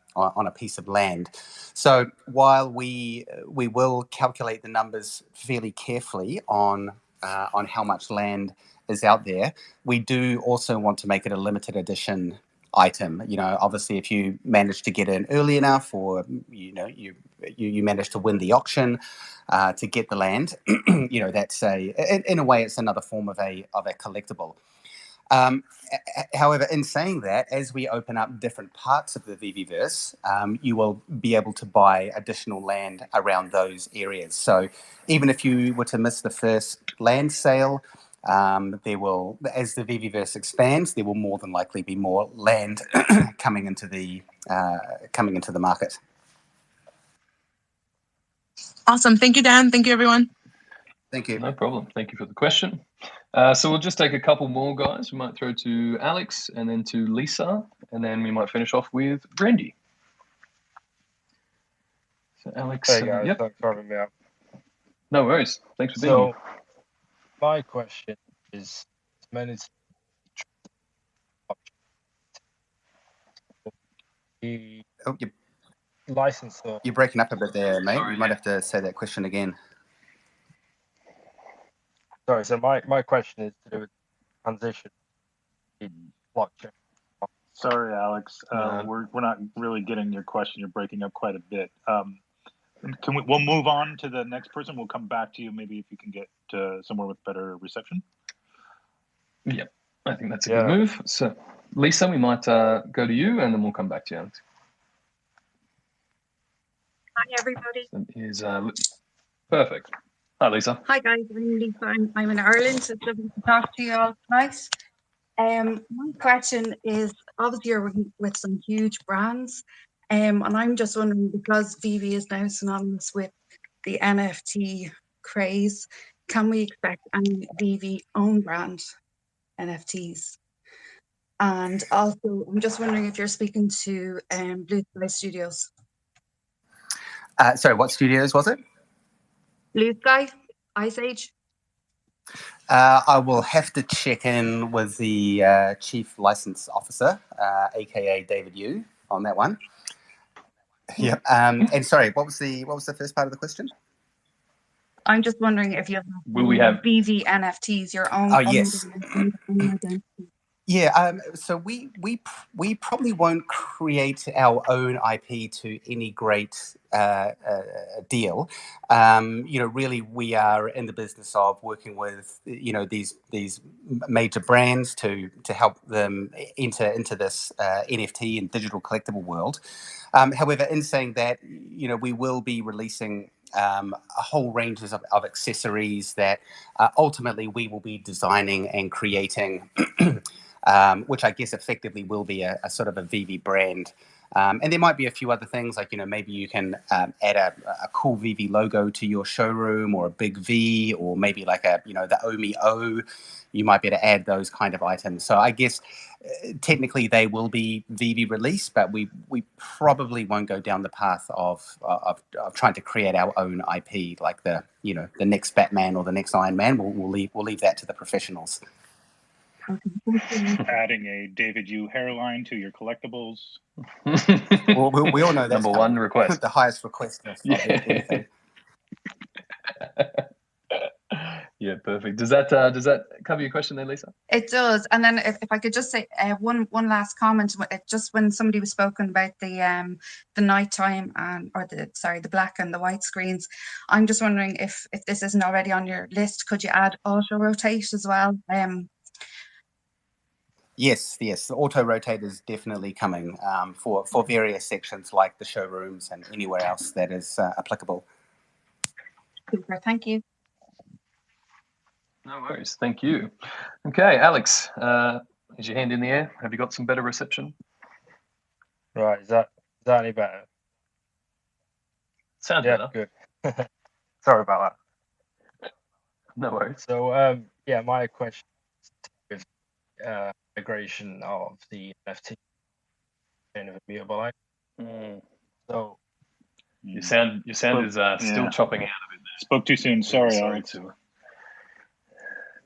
B: piece of land. So while we will calculate the numbers fairly carefully on how much land is out there, we do also want to make it a limited edition item. Obviously, if you manage to get in early enough, or you manage to win the auction to get the land, that's in a way it's another form of a collectible. However, in saying that, as we open up different parts of the VeVeVerse, you will be able to buy additional land around those areas. So even if you were to miss the first land sale, there will, as the VeVeVerse expands, there will more than likely be more land coming into the market.
Q: Awesome. Thank you, Dan. Thank you, everyone.
B: Thank you.
A: No problem. Thank you for the question. So we'll just take a couple more, guys. We might throw to Alex and then to Lisa, and then we might finish off with Brandy. So Alex,
R: hey guys,
A: yep.
R: thanks for having me up.
A: No worries. Thanks for being here.
R: My question is, the licensor.
B: You're breaking up a bit there, mate. You might have to say that question again.
R: Sorry, so my question is to do with transition in blockchain.
C: Sorry, Alex. We're not really getting your question. You're breaking up quite a bit. We'll move on to the next person. We'll come back to you maybe if you can get to somewhere with better reception.
A: Yep, I think that's a good move. So Lisa, we might go to you, and then we'll come back to you, Alex.
S: Hi, everybody.
A: Is perfect. Hi, Lisa.
S: Hi, guys. I'm Lisa. I'm in Ireland. It's lovely to talk to you all tonight. My question is, obviously you're working with some huge brands, and I'm just wondering, because VeVe is now synonymous with the NFT craze, can we expect any VeVe own brand NFTs? And also, I'm just wondering if you're speaking to Blue Sky Studios.
B: Sorry, what studios was it?
S: Blue Sky, Ice Age.
B: I will have to check in with the Chief License Officer, aka David Yu, on that one. Yep. And sorry, what was the first part of the question?
S: I'm just wondering if you have VeVe NFTs, your own.
B: Oh, yes. Yeah, so we probably won't create our own IP to any great deal. Really, we are in the business of working with these major brands to help them enter into this NFT and digital collectible world. However, in saying that, we will be releasing a whole range of accessories that ultimately we will be designing and creating. Which I guess effectively will be a sort of a VeVe brand. And there might be a few other things, like, maybe you can add a cool VeVe logo to your showroom, or a big V, or maybe like the OMI O. You might be able to add those kind of items. So I guess technically they will be VeVe released, but we probably won't go down the path of trying to create our own IP, like the next Batman or the next Iron Man. We'll leave that to the professionals.
C: Adding a David Yu hairline to your collectibles.
B: Well, we all know that's
A: number one request.
B: The highest request of anything.
A: Yeah, perfect. Does that cover your question there, Lisa?
S: It does. And then if I could just say one last comment, just when somebody was spoken about the nighttime the black and the white screens, I'm just wondering if this isn't already on your list, could you add auto rotate as well?
B: Yes, the auto rotate is definitely coming for various sections like the showrooms and anywhere else that is applicable.
S: Super, thank you.
A: No worries, thank you. Okay, Alex, is your hand in the air? Have you got some better reception?
R: Right, is that any better?
A: Sounds better.
R: Good. Sorry about that.
A: No worries.
R: So, my question is migration of the NFT in a immutable line. So
A: Your sound is still chopping out a bit there.
C: Spoke too soon. Sorry, Alex.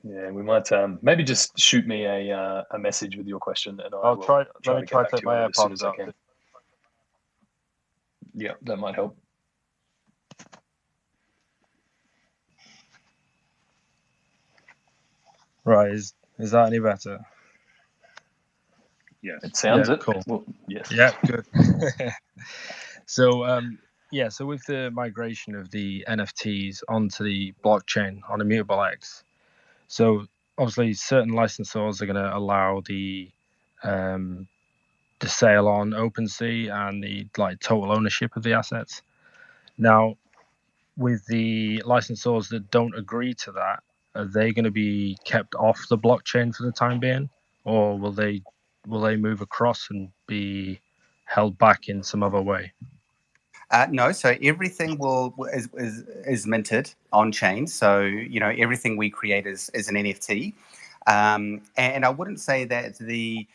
A: Yeah, we might maybe just shoot me a message with your question, and
R: I'll try. Let me try to take my
A: as soon as
R: AirPods
A: I
R: out.
A: can. Yeah, that might help.
R: Right, is that any better?
C: Yes.
A: It sounds it.
R: Cool.
A: Well, yes.
R: Yeah, good. So so with the migration of the NFTs onto the blockchain on Immutable X, so obviously certain licensors are going to allow the sale on OpenSea and the total ownership of the assets. Now, with the licensors that don't agree to that, are they going to be kept off the blockchain for the time being, or will they move across and be held back in some other way?
B: No, so everything is minted on chain. So everything we create is an NFT, and I wouldn't say that the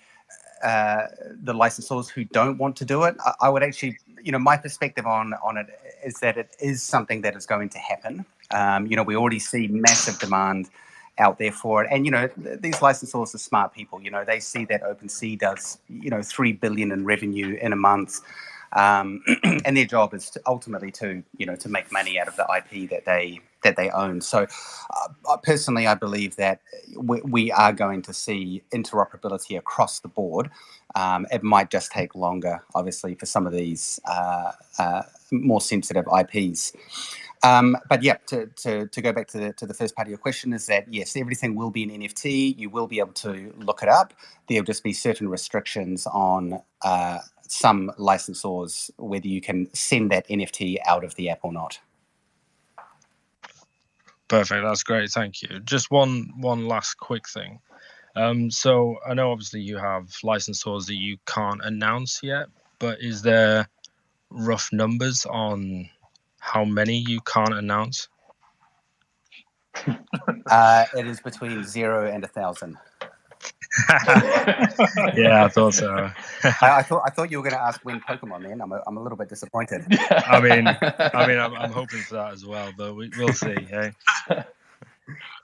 B: licensors who don't want to do it, I would actually, my perspective on it is that it is something that is going to happen. We already see massive demand out there for it, and these licensors are smart people. They see that OpenSea does 3 billion in revenue in a month. And their job is ultimately to make money out of the IP that they own. So, personally, I believe that we are going to see interoperability across the board. It might just take longer, obviously, for some of these more sensitive IPs. But yeah, to go back to the first part of your question is that yes, everything will be an NFT. You will be able to look it up. There'll just be certain restrictions on some licensors whether you can send that NFT out of the app or not.
R: Perfect. That's great. Thank you. Just one last quick thing. So I know obviously you have licensors that you can't announce yet, but is there rough numbers on how many you can't announce?
B: It is between 0 and 1,000.
R: Yeah, I thought so.
B: I thought you were going to ask when Pokemon. Then I'm a little bit disappointed.
R: I mean, I'm hoping for that as well, but we'll see. Hey.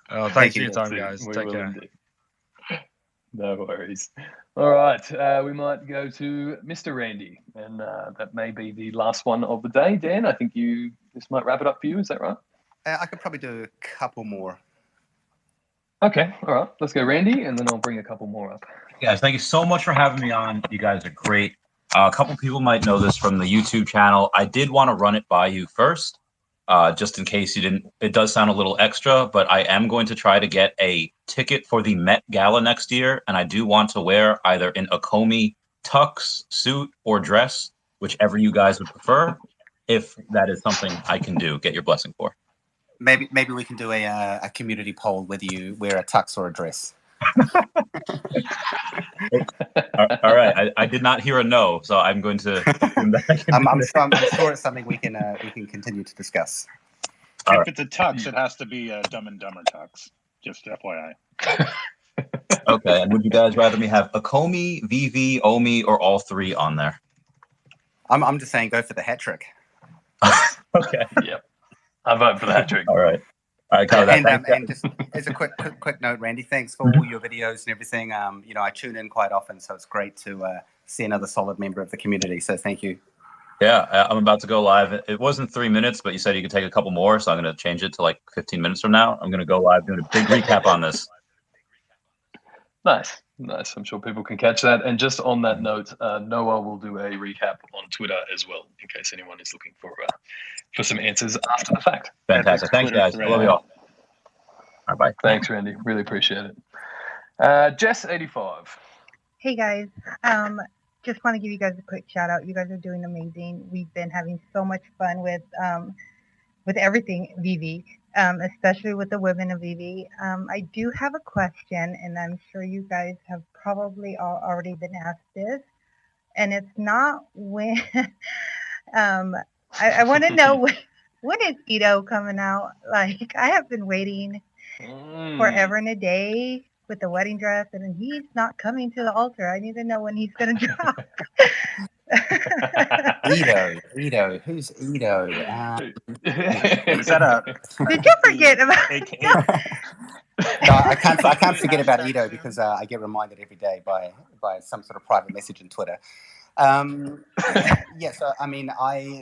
R: Thanks for your time, guys. Take care.
A: Indeed. No worries. All right, we might go to Mr. Randy, and that may be the last one of the day. Dan, I think this might wrap it up for you. Is that right?
B: I could probably do a couple more.
A: Okay, all right. Let's go, Randy, and then I'll bring a couple more up.
T: Guys, thank you so much for having me on. You guys are great. A couple people might know this from the YouTube channel. I did want to run it by you first, just in case you didn't. It does sound a little extra, but I am going to try to get a ticket for the Met Gala next year, and I do want to wear either an Ecomi tux, suit, or dress, whichever you guys would prefer, if that is something I can do. Get your blessing for.
B: Maybe we can do a community poll whether you wear a tux or a dress.
T: All right, I did not hear a no, so I'm going to.
B: I'm sure it's something we can continue to discuss.
C: If it's a tux, it has to be a Dumb and Dumber tux. Just FYI.
T: Okay, and would you guys rather me have Ecomi, VeVe, OMI, or all three on there?
B: I'm just saying, go for the hat trick.
T: Okay.
A: Yep. I vote for the hat trick.
T: All right. All right, cover that.
B: And just as a quick note, Randy, thanks for all your videos and everything. I tune in quite often, so it's great to see another solid member of the community. So thank you.
T: Yeah, I'm about to go live. It wasn't 3 minutes, but you said you could take a couple more, so I'm going to change it to like 15 minutes from now. I'm going to go live doing a big recap on this.
A: Nice. I'm sure people can catch that. And just on that note, Noah will do a recap on Twitter as well, in case anyone is looking for some answers after the fact.
T: Fantastic. Thanks, guys. I love you all. All right, bye.
A: Thanks, Randy. Really appreciate it. Jess85.
U: Hey, guys. Just want to give you guys a quick shout out. You guys are doing amazing. We've been having so much fun with everything VeVe, especially with the women of VeVe. I do have a question, and I'm sure you guys have probably already been asked this, and it's not when. I want to know when is Ito coming out? Like, I have been waiting forever and a day with the wedding dress, and he's not coming to the altar. I need to know when he's going to drop.
B: Edo. Who's Edo?
C: Is that a?
U: Did you forget about?
B: No, I can't forget about Edo because I get reminded every day by some sort of private message in Twitter. Yeah, so I mean,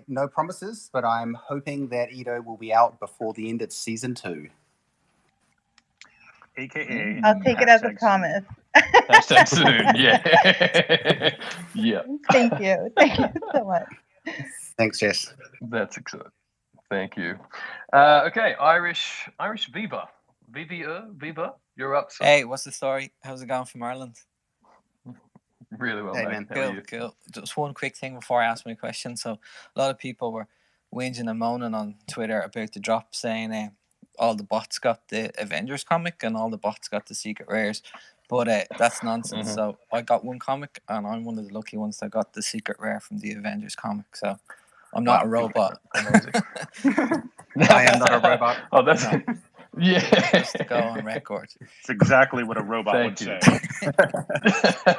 B: no promises, but I'm hoping that Edo will be out before the end of season 2.
C: AKA.
U: I'll take it as a promise.
A: Hashtag soon. Yeah. Yeah.
U: Thank you so much.
B: Thanks, Jess.
A: That's excellent. Thank you. Okay, Irish Viva. Viva, you're up. Sir.
D: Hey, what's the story? How's it going from Ireland?
A: Really well, mate. How are you?
D: Cool. Just one quick thing before I ask my question. So a lot of people were whinging and moaning on Twitter about the drop, saying all the bots got the Avengers comic and all the bots got the secret rares. But that's nonsense. So I got one comic and I'm one of the lucky ones that got the secret rare from the Avengers comic. So I'm not a robot.
B: I am not a robot.
A: Oh, that's yeah.
D: Just to go on record.
C: It's exactly what a robot would say.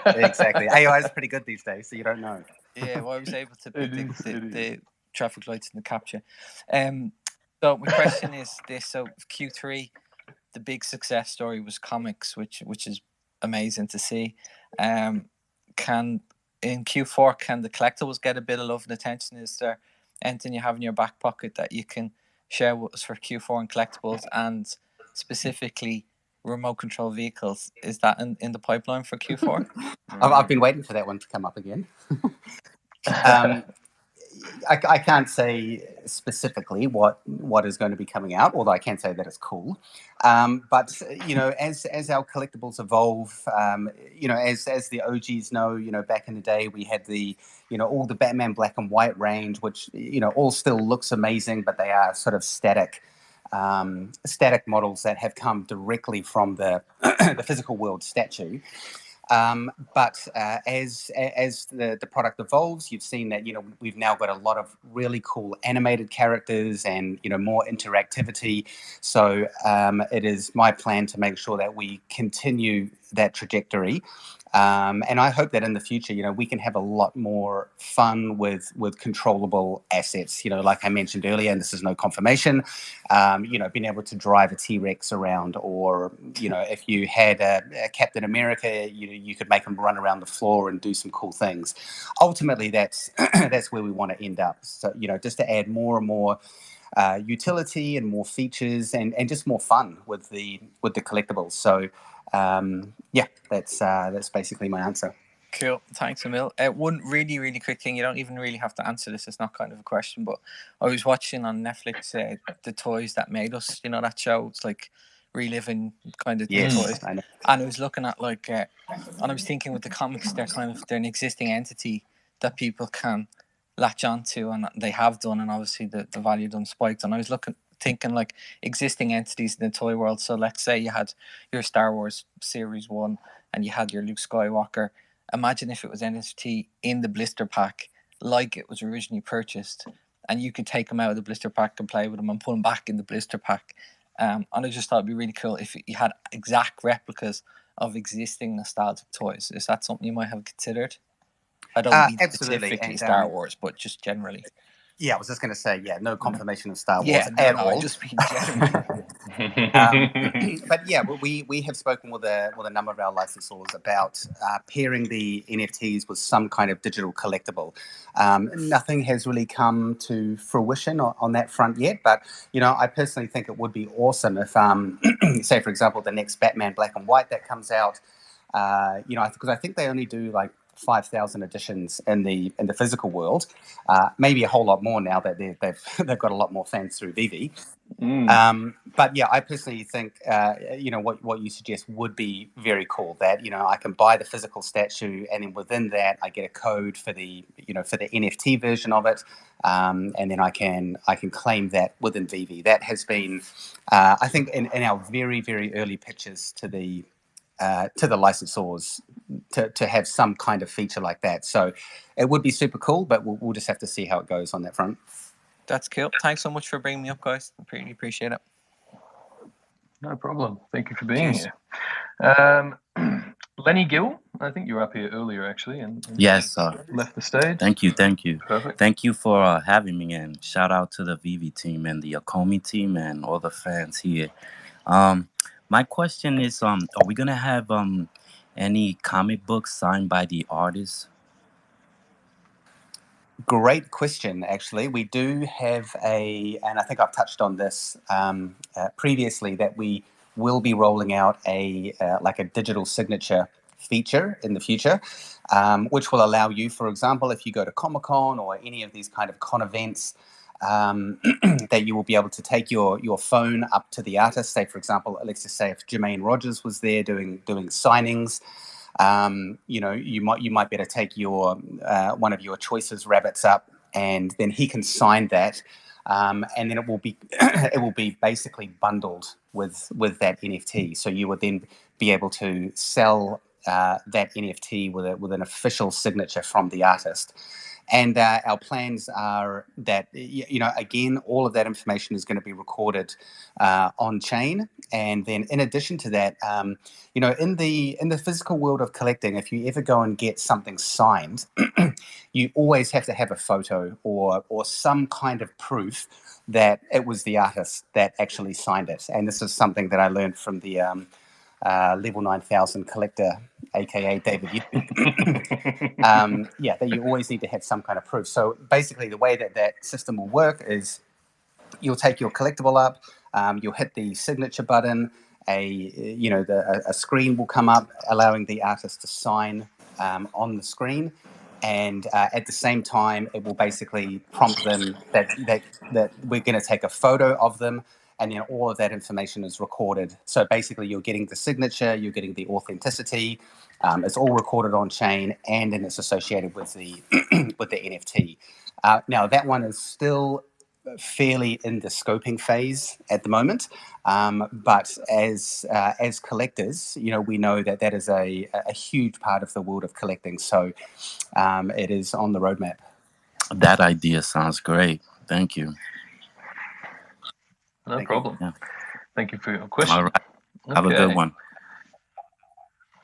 B: Exactly. AI is pretty good these days, so you don't know.
D: Yeah, well, I was able to pick the traffic lights in the capture. So my question is this: so Q3, the big success story was comics, which is amazing to see. Can in Q4 can the collectibles get a bit of love and attention? Is there anything you have in your back pocket that you can share with us for Q4 and collectibles, and specifically remote control vehicles? Is that in the pipeline for Q4?
B: I've been waiting for that one to come up again. I can't say specifically what is going to be coming out, although I can say that it's cool. But you know, as our collectibles evolve, you know, as the OGs know, you know, back in the day we had the, you know, all the Batman Black and White range, which, you know, all still looks amazing, but they are sort of static models that have come directly from the the physical world statue. But as the product evolves, you've seen that, you know, we've now got a lot of really cool animated characters and, you know, more interactivity. So it is my plan to make sure that we continue that trajectory. And I hope that in the future, you know, we can have a lot more fun with controllable assets. You know, like I mentioned earlier, and this is no confirmation, you know, being able to drive a T-Rex around, or, you know, if you had a Captain America, you could make him run around the floor and do some cool things. Ultimately, that's where we want to end up. So, you know, just to add more and more utility and more features and just more fun with the collectibles. So yeah, that's basically my answer.
D: Cool, thanks Emil. One really quick thing, you don't even really have to answer this, it's not kind of a question, but I was watching on Netflix The Toys That Made Us, you know that show? It's like reliving kind of
B: Yes,
D: the toys.
B: I know.
D: And I was looking at like and I was thinking with the comics, they're an existing entity that people can latch onto, and they have done, and obviously the value done spiked. And I was thinking like existing entities in the toy world. So let's say you had your Star Wars Series 1 and you had your Luke Skywalker. Imagine if it was NFT in the blister pack like it was originally purchased, and you could take them out of the blister pack and play with them and put them back in the blister pack. And I just thought it'd be really cool if you had exact replicas of existing nostalgic toys. Is that something you might have considered? I don't mean specifically Star Wars, but just generally.
B: Yeah, I was just going to say, yeah, no confirmation of Star Wars
D: at
B: all.
D: I just mean generally.
B: But yeah, we have spoken with a number of our licensors about pairing the NFTs with some kind of digital collectible. Nothing has really come to fruition on that front yet, but you know, I personally think it would be awesome if, say for example, the next Batman Black and White that comes out, you know, because I think they only do like 5,000 editions in the physical world, maybe a whole lot more now that they've got a lot more fans through VeVe. But yeah, I personally think you know, what you suggest would be very cool. That, you know, I can buy the physical statue, and then within that I get a code for the, you know, for the NFT version of it, and then I can claim that within VeVe. That has been, I think, in our very early pitches to the licensors to have some kind of feature like that. So it would be super cool, but we'll just have to see how it goes on that front.
D: That's cool. Thanks so much for bringing me up, guys. I really appreciate it.
A: No problem. Thank you for being here. Lenny Gill, I think you were up here earlier actually, and
E: Yes,
A: left the stage.
E: thank you.
A: Perfect.
E: Thank you for having me, and shout out to the VeVe team and the Ecomi team and all the fans here. My question is, are we gonna have any comic books signed by the artists?
B: Great question, actually. We do have and I think I've touched on this previously, that we will be rolling out a digital signature feature in the future, which will allow you, for example, if you go to Comic-Con or any of these kind of con events, that you will be able to take your phone up to the artist. Say, for example, let's just say if Jermaine Rogers was there doing signings, you might better take your one of your choices rabbits up, and then he can sign that, and then it will be basically bundled with that NFT. So you would then be able to sell that NFT with an official signature from the artist. And our plans are that, again, all of that information is going to be recorded on chain. And then in addition to that, in the physical world of collecting, if you ever go and get something signed, you always have to have a photo or some kind of proof that it was the artist that actually signed it. And this is something that I learned from the Level 9000 collector, aka David. That you always need to have some kind of proof. So basically, the way that system will work is you'll take your collectible up, you'll hit the signature button, a screen will come up allowing the artist to sign on the screen, and at the same time, it will basically prompt them that we're going to take a photo of them. And then all of that information is recorded. So basically, you're getting the signature, you're getting the authenticity. It's all recorded on chain, and then it's associated with the with the NFT. Now that one is still fairly in the scoping phase at the moment, but as collectors, we know that is a huge part of the world of collecting. So it is on the roadmap.
E: That idea sounds great. Thank you.
A: No problem.
E: Yeah.
A: Thank you for your question.
E: All right. Have a good one.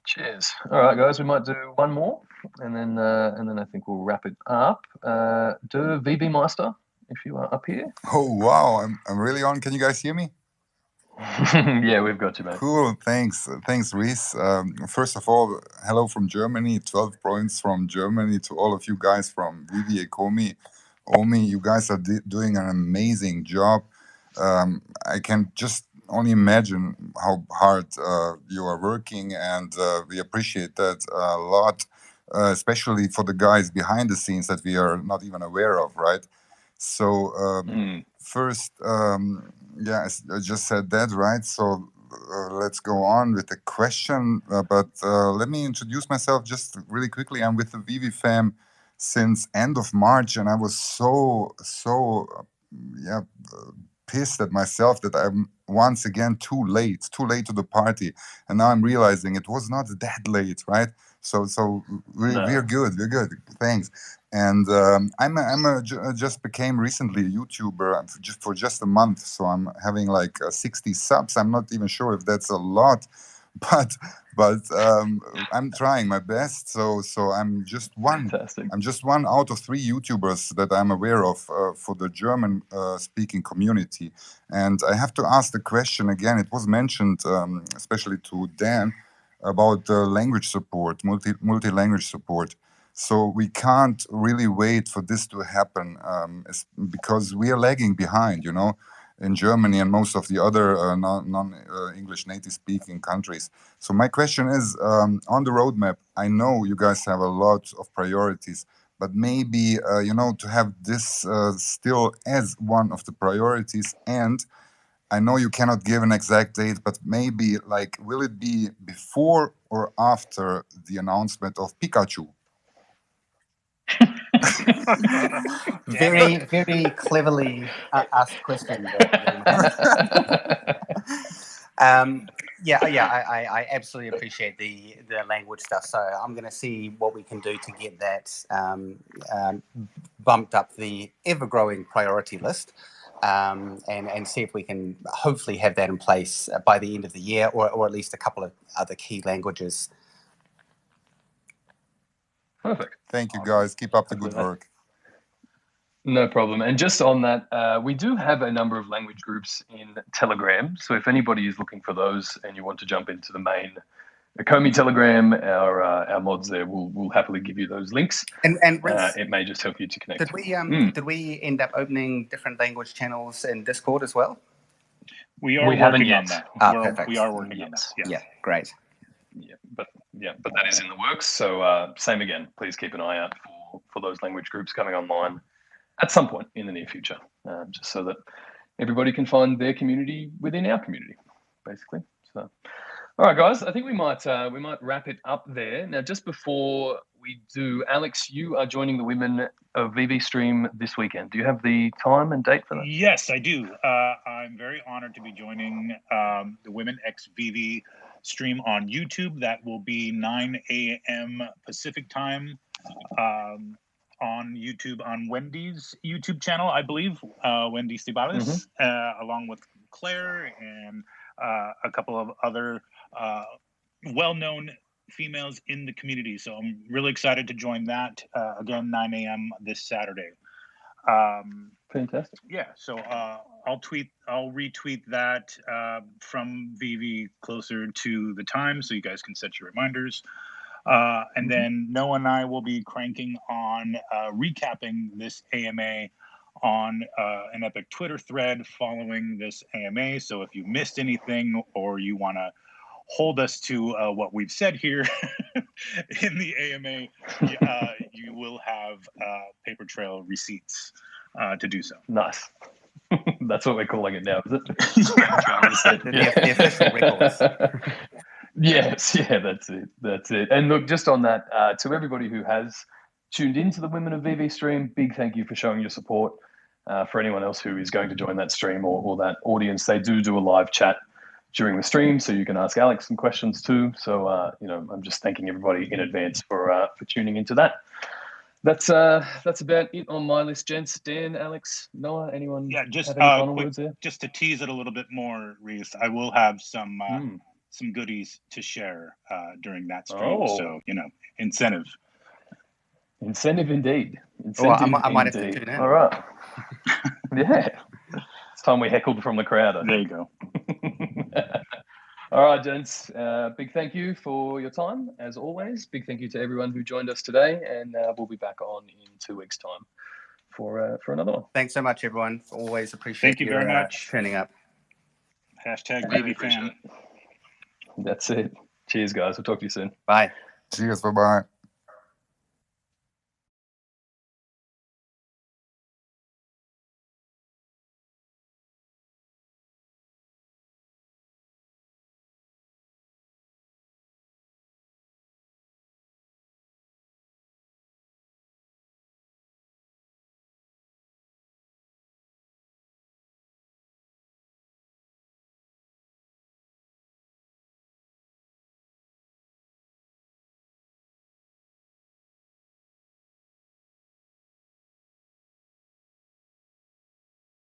A: Cheers. All right, guys, we might do one more, and then I think we'll wrap it up. Do VeVe Meister, if you are up here.
V: Oh wow, I'm really on. Can you guys hear me?
A: Yeah, we've got you, mate.
V: Cool. Thanks, Reese. First of all, hello from Germany. 12 points from Germany to all of you guys from VeVe, Ecomi, OMI. You guys are doing an amazing job. I can just only imagine how hard you are working, and we appreciate that a lot, especially for the guys behind the scenes that we are not even aware of, right? So first, I just said that, right? So let's go on with the question, but let me introduce myself just really quickly. I'm with the VeVe fam since end of March, and I was so pissed at myself that I'm once again too late to the party, and now I'm realizing it was not that late, right? So we're good, thanks. And just became recently a YouTuber for just a month, so I'm having like 60 subs. I'm not even sure if that's a lot, but I'm trying my best. So I'm just one.
A: Fantastic.
V: I'm just one out of 3 YouTubers that I'm aware of for the German speaking community. And I have to ask the question again. It was mentioned, especially to Dan, about language support, multi-language support. So we can't really wait for this to happen because we are lagging behind, in Germany and most of the other non-English native-speaking countries. So my question is, on the roadmap, I know you guys have a lot of priorities, but maybe, to have this still as one of the priorities. And I know you cannot give an exact date, but maybe, will it be before or after the announcement of Pikachu?
B: Very, very cleverly asked question. I absolutely appreciate the language stuff. So I'm going to see what we can do to get that bumped up the ever-growing priority list, and see if we can hopefully have that in place by the end of the year, or at least a couple of other key languages.
A: Perfect.
V: Thank you, guys. Keep up the
A: Hopefully
V: good
A: that-
V: work.
A: No problem. And just on that, we do have a number of language groups in Telegram. So if anybody is looking for those and you want to jump into the main Ecomi Telegram, our mods there will happily give you those links.
B: And Rince,
A: it may just help you to connect.
B: did we end up opening different language channels in Discord as well?
C: We are
A: haven't
C: working
A: yet.
C: on that.
B: Perfect.
C: We are working on that. Yes.
B: Yeah, great.
A: But that is in the works. So same again. Please keep an eye out for those language groups coming online at some point in the near future, just so that everybody can find their community within our community, basically. So, all right, guys, I think we might wrap it up there. Now, just before we do, Alex, you are joining the Women of VeVe stream this weekend. Do you have the time and date for that?
C: Yes, I do. I'm very honored to be joining the Women x VeVe stream on YouTube. That will be 9 a.m. Pacific time on YouTube, on Wendy's YouTube channel, I believe, Wendy Stibales, along with Claire and a couple of other well-known females in the community. So I'm really excited to join that. Again, 9 a.m. this Saturday.
A: Fantastic.
C: Yeah, so I'll retweet that from VeVe closer to the time, so you guys can set your reminders. And then Noah and I will be cranking on recapping this AMA on an epic Twitter thread following this AMA. So if you missed anything or you want to hold us to what we've said here in the AMA, you will have paper trail receipts to do so.
A: Nice. That's what we're calling it now, is it?
B: The official records.
A: Yes, yeah, that's it. And look, just on that, to everybody who has tuned into the Women of VeVe stream, big thank you for showing your support. For anyone else who is going to join that stream or that audience, they do a live chat during the stream, so you can ask Alex some questions too. So, I'm just thanking everybody in advance for tuning into that. That's about it on my list, gents. Dan, Alex, Noah, anyone?
C: Yeah, just
A: have any final
C: quick,
A: words there?
C: just to tease it a little bit more, Reese, I will have some goodies to share during that stream.
A: Oh.
C: So, incentive.
A: Incentive indeed.
B: I might have to tune in.
A: All right. Yeah. It's time we heckled from the crowd.
C: There you go.
A: All right, gents. Big thank you for your time, as always. Big thank you to everyone who joined us today, and we'll be back on in 2 weeks' time for another one.
B: Thanks so much, everyone. Always appreciate
C: Thank you very much.
B: Turning up.
C: Hashtag
A: Really
C: VeVe fan.
A: That's it. Cheers, guys. We'll talk to you soon.
B: Bye.
V: Cheers. Bye-bye.